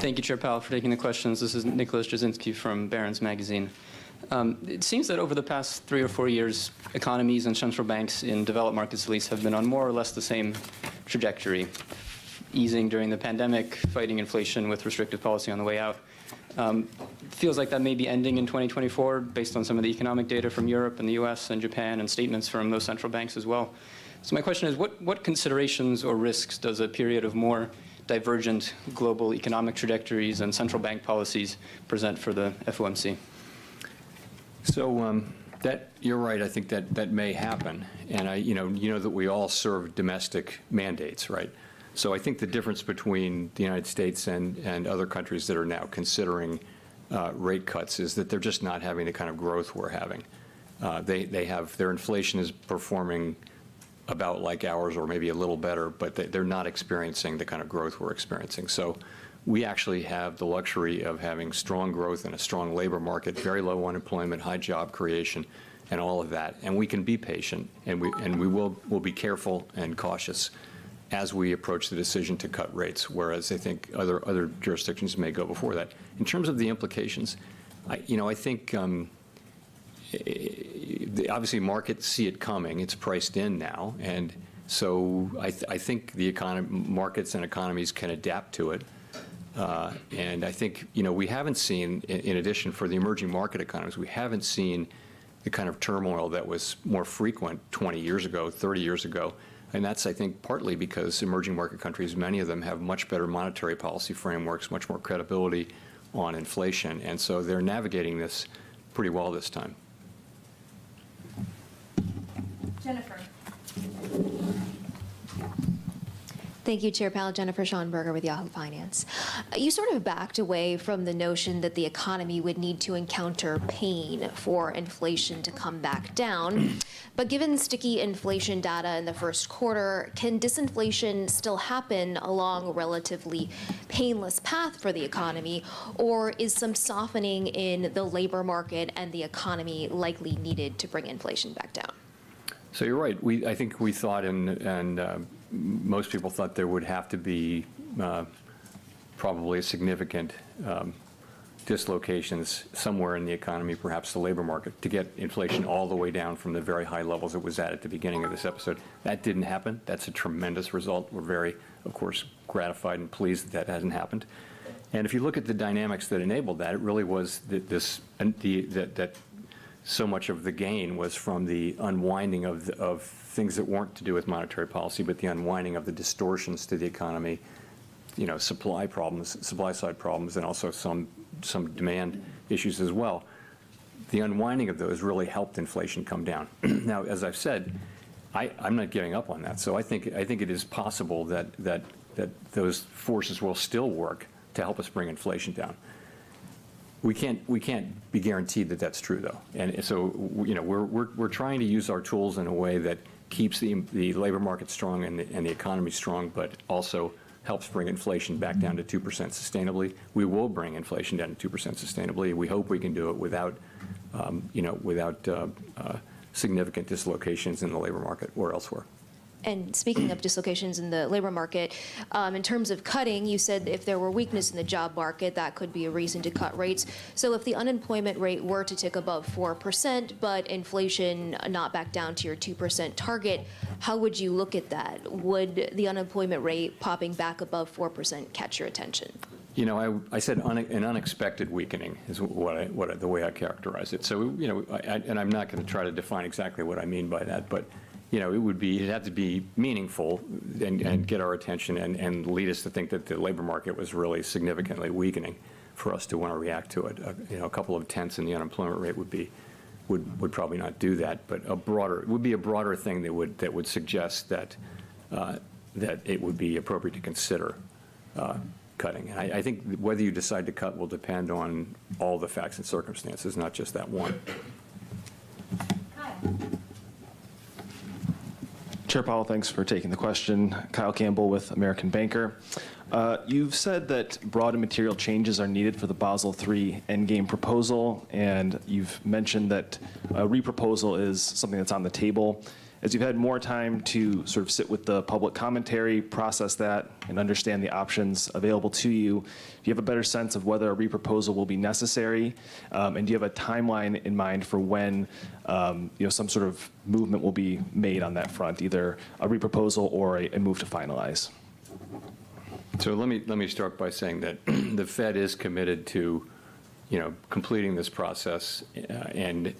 Thank you, Chair Powell, for taking the questions. This is Nicholas Jasinski from Barron's Magazine. It seems that over the past 3 or 4 years, economies and central banks in developed markets, at least, have been on more or less the same trajectory, easing during the pandemic, fighting inflation with restrictive policy on the way out. Feels like that may be ending in 2024 based on some of the economic data from Europe and the US and Japan and statements from those central banks as well. So my question is, what considerations or risks does a period of more divergent global economic trajectories and central bank policies present for the FOMC? So you're right. I think that may happen, and you know that we all serve domestic mandates, right? So I think the difference between the United States and other countries that are now considering rate cuts is that they're just not having the kind of growth we're having. Their inflation is performing about like ours or maybe a little better, but they're not experiencing the kind of growth we're experiencing. So we actually have the luxury of having strong growth and a strong labor market, very low unemployment, high job creation, and all of that. And we can be patient, and we'll be careful and cautious as we approach the decision to cut rates, whereas I think other jurisdictions may go before that. In terms of the implications, I think obviously markets see it coming. It's priced in now, and so I think the markets and economies can adapt to it. And I think we haven't seen, in addition for the emerging market economies, we haven't seen the kind of turmoil that was more frequent 20 years ago, 30 years ago. And that's, I think, partly because emerging market countries, many of them have much better monetary policy frameworks, much more credibility on inflation. And so they're navigating this pretty well this time. Jennifer. Thank you, Chair Powell. Jennifer Schonberger with Yahoo Finance. You sort of backed away from the notion that the economy would need to encounter pain for inflation to come back down. But given sticky inflation data in the first quarter, can disinflation still happen along a relatively painless path for the economy, or is some softening in the labor market and the economy likely needed to bring inflation back down? So you're right. I think we thought, and most people thought there would have to be probably a significant dislocations somewhere in the economy, perhaps the labor market, to get inflation all the way down from the very high levels it was at the beginning of this episode. That didn't happen. That's a tremendous result. We're very, of course, gratified and pleased that hasn't happened. And if you look at the dynamics that enabled that, it really was that so much of the gain was from the unwinding of things that weren't to do with monetary policy, but the unwinding of the distortions to the economy, supply side problems, and also some demand issues as well. The unwinding of those really helped inflation come down. Now, as I've said, I'm not giving up on that. So I think it is possible that those forces will still work to help us bring inflation down. We can't be guaranteed that that's true, though. And so we're trying to use our tools in a way that keeps the labor market strong and the economy strong, but also helps bring inflation back down to 2% sustainably. We will bring inflation down to 2% sustainably. We hope we can do it without significant dislocations in the labor market or elsewhere. And speaking of dislocations in the labor market, in terms of cutting, you said if there were weakness in the job market, that could be a reason to cut rates. So if the unemployment rate were to tick above 4%, but inflation not back down to your 2% target, how would you look at that? Would the unemployment rate popping back above 4% catch your attention? I said an unexpected weakening is the way I characterize it. So, and I'm not going to try to define exactly what I mean by that, but it'd have to be meaningful and get our attention and lead us to think that the labor market was really significantly weakening for us to want to react to it. A couple of tenths in the unemployment rate would probably not do that, but it would be a broader thing that would suggest that it would be appropriate to consider cutting. And I think whether you decide to cut will depend on all the facts and circumstances, not just that one. Chair Powell, thanks for taking the question. Kyle Campbell with American Banker. You've said that broad and material changes are needed for the Basel III endgame proposal, and you've mentioned that a reproposal is something that's on the table. As you've had more time to sort of sit with the public commentary, process that, and understand the options available to you, do you have a better sense of whether a reproposal will be necessary? And do you have a timeline in mind for when some sort of movement will be made on that front, either a reproposal or a move to finalize? So let me start by saying that the Fed is committed to, completing this process and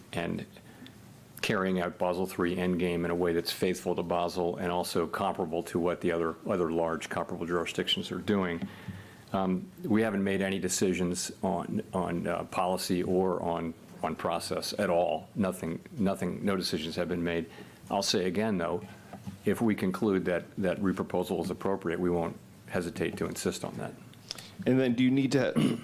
carrying out Basel III Endgame in a way that's faithful to Basel and also comparable to what the other large comparable jurisdictions are doing. We haven't made any decisions on policy or on process at all. Nothing, no decisions have been made. I'll say again, though, if we conclude that reproposal is appropriate, we won't hesitate to insist on that. And then do you need to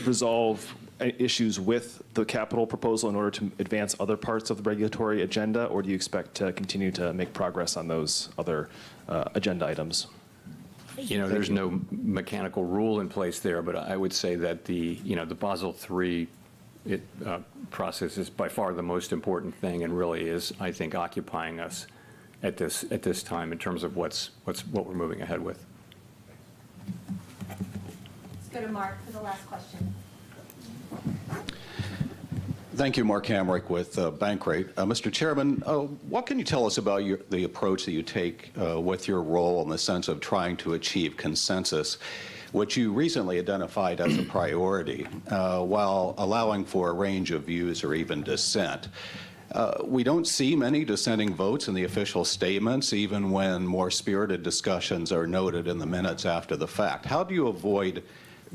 resolve issues with the capital proposal in order to advance other parts of the regulatory agenda, or do you expect to continue to make progress on those other agenda items? You know, there's no mechanical rule in place there, but I would say that the Basel III process is by far the most important thing, and really is, I think, occupying us at this time in terms of what we're moving ahead with. Let's go to Mark for the last question. Thank you, Mark Hamrick with Bankrate. Mr. Chairman, what can you tell us about the approach that you take with your role in the sense of trying to achieve consensus, which you recently identified as a priority, while allowing for a range of views or even dissent? We don't see many dissenting votes in the official statements, even when more spirited discussions are noted in the minutes after the fact. How do you avoid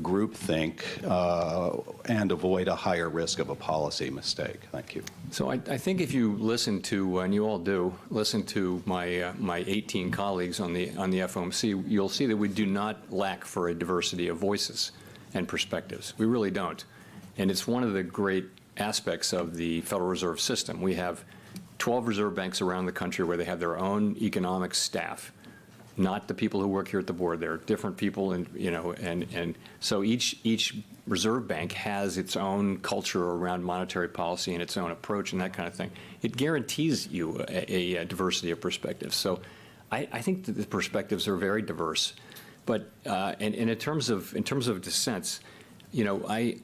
groupthink and avoid a higher risk of a policy mistake? Thank you. So I think if you listen to, and you all do, listen to my 18 colleagues on the FOMC, you'll see that we do not lack for a diversity of voices and perspectives. We really don't. And it's one of the great aspects of the Federal Reserve System. We have 12 reserve banks around the country where they have their own economic staff, not the people who work here at the board. They're different people, and and so each reserve bank has its own culture around monetary policy and its own approach and that kind of thing. It guarantees you a diversity of perspectives. So I think that the perspectives are very diverse. But and in terms of dissents, you know,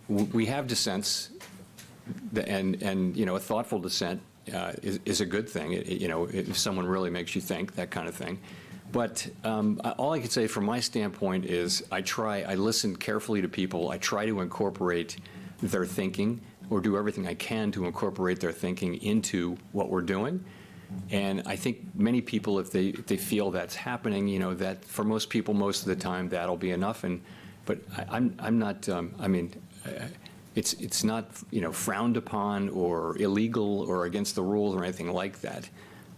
we have dissents, and you know, a thoughtful dissent is a good thing. You know, if someone really makes you think, that kind of thing. But all I can say from my standpoint is I listen carefully to people. I try to incorporate their thinking, or do everything I can to incorporate their thinking into what we're doing. And I think many people, if they feel that's happening, you know, that for most people, most of the time, that'll be enough. But I'm not. I mean. It's not, you know, frowned upon or illegal or against the rules or anything like that.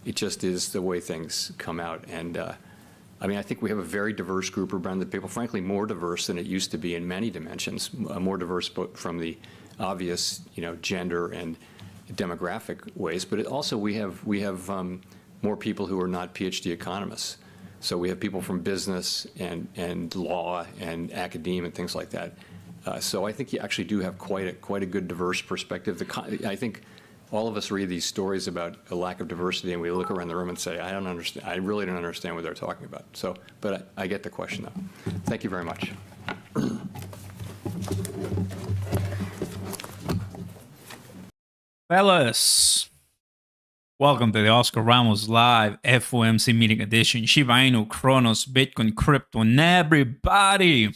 It just is the way things come out. And I mean, I think we have a very diverse group around the people, frankly, more diverse than it used to be in many dimensions, more diverse from the obvious, you know, gender and demographic ways. But also we have more people who are not PhD economists. So we have people from business and law and academia and things like that. So I think you actually do have quite a good diverse perspective. I think all of us read these stories about a lack of diversity, and we look around the room and say, I don't understand. I really don't understand what they're talking about. So, but I get the question, though. Thank you very much. Fellas, welcome to the Oscar Ramos Live FOMC Meeting Edition. Shiba Inu, Cronos, Bitcoin, crypto, and everybody.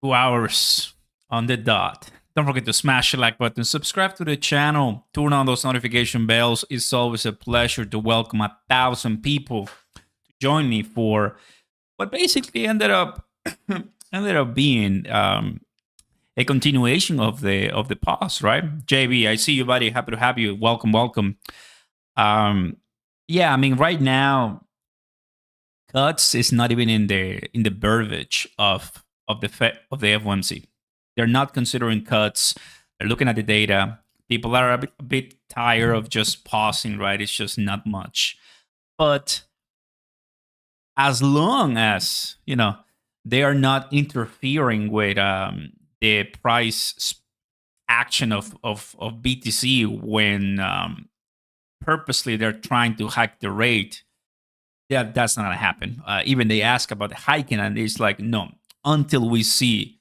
2 hours on the dot. Don't forget to smash the like button, subscribe to the channel, turn on those notification bells. It's always a pleasure to welcome 1,000 people to join me for what basically ended up being a continuation of the pause, right? JB, I see you, buddy. Happy to have you. Welcome, welcome. Yeah, I mean, right now, cuts is not even in the verbiage of the FOMC. They're not considering cuts. They're looking at the data. People are a bit tired of just pausing, right? It's just not much. But as long as, you know, they are not interfering with the price action of BTC when purposely they're trying to hike the rate, that's not going to happen. Even they ask about the hiking, and it's like, no, until we see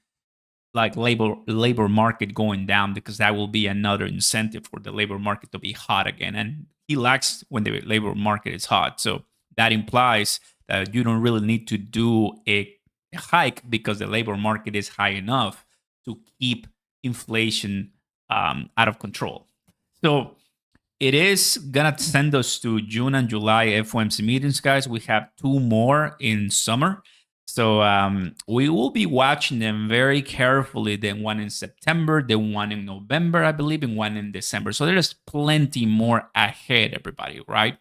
like labor market going down, because that will be another incentive for the labor market to be hot again. And he likes when the labor market is hot. So that implies that you don't really need to do a hike because the labor market is high enough to keep inflation out of control. So it is gonna send us to June and July FOMC meetings, guys. We have 2 more in summer. So we will be watching them very carefully. The one in September, the one in November, I believe, and one in December. So there's plenty more ahead, everybody, right?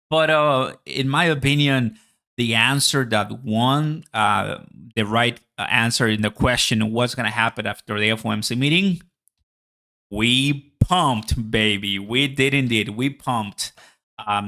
But in my opinion, the answer that won, the right answer in the question, what's going to happen after the FOMC meeting? We pumped, baby. We did indeed. We pumped.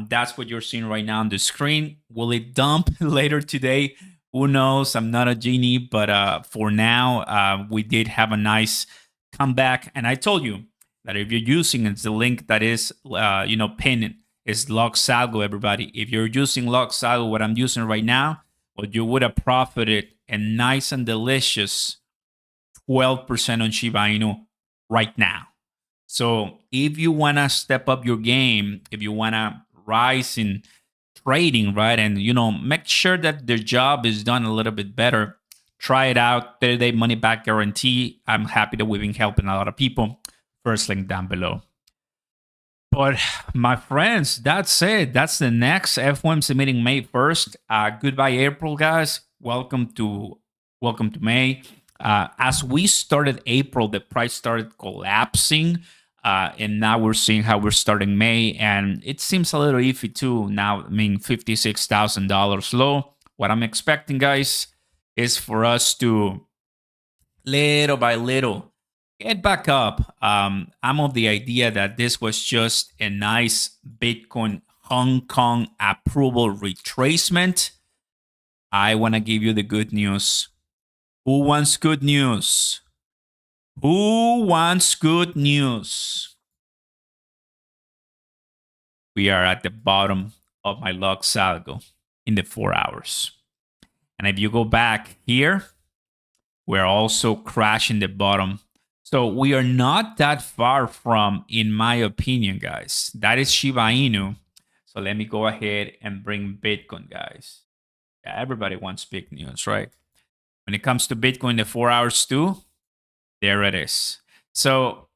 That's what you're seeing right now on the screen. Will it dump later today? Who knows? I'm not a genie, but for now, we did have a nice comeback. And I told you that if you're using it's the link that is, pinned is Loxalgo, everybody. If you're using Loxalgo, what I'm using right now, well, you would have profited a nice and delicious 12% on Shiba Inu right now. So if you want to step up your game, if you want to rise in trading, right, and, make sure that the job is done a little bit better, try it out. 30-day money back guarantee. I'm happy that we've been helping a lot of people. First link down below. But my friends, that's it. That's the next FOMC meeting, May 1st. Goodbye, April, guys. Welcome to May. As we started April, the price started collapsing. And now we're seeing how we're starting May. And it seems a little iffy too now. I mean, $56,000 low. What I'm expecting, guys, is for us to little by little get back up. I'm of the idea that this was just a nice Bitcoin Hong Kong approval retracement. I want to give you the good news. Who wants good news? Who wants good news? We are at the bottom of my Loxalgo in the 4 hours. And if you go back here, we're also crashing the bottom. So we are not that far from, in my opinion, guys. That is Shiba Inu. So let me go ahead and bring Bitcoin, guys. Yeah, everybody wants big news, right? When it comes to Bitcoin, the 4 hours too, there it is. So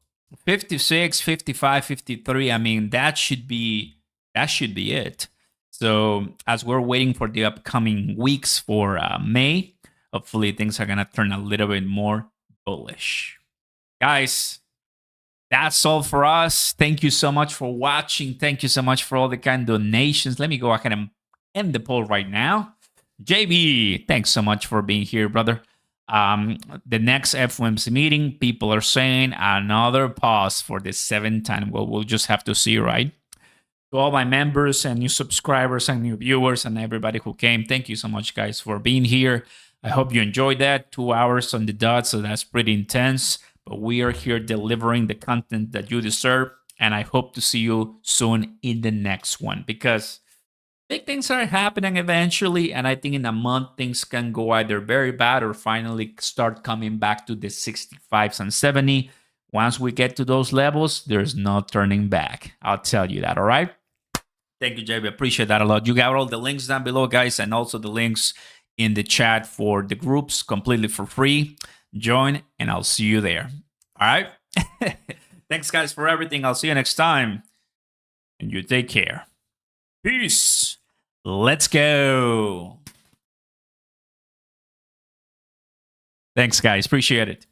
56, 55, 53, I mean, that should be it. So as we're waiting for the upcoming weeks for May, hopefully things are going to turn a little bit more bullish. Guys, that's all for us. Thank you so much for watching. Thank you so much for all the kind donations. Let me go ahead and end the poll right now. JB, thanks so much for being here, brother. The next FOMC meeting, people are saying another pause for the 7th time. Well, we'll just have to see, right? To all my members and new subscribers and new viewers and everybody who came, thank you so much, guys, for being here. I hope you enjoyed that. 2 hours on the dot, so that's pretty intense. But we are here delivering the content that you deserve. And I hope to see you soon in the next one, because big things are happening eventually, and I think in a month things can go either very bad or finally start coming back to the 65s and 70. Once we get to those levels, there's no turning back. I'll tell you that, all right? Thank you, JB. Appreciate that a lot. You got all the links down below, guys, and also the links in the chat for the groups completely for free. Join, and I'll see you there. All right? Thanks, guys, for everything. I'll see you next time, and you take care. Peace. Let's go. Thanks, guys. Appreciate it.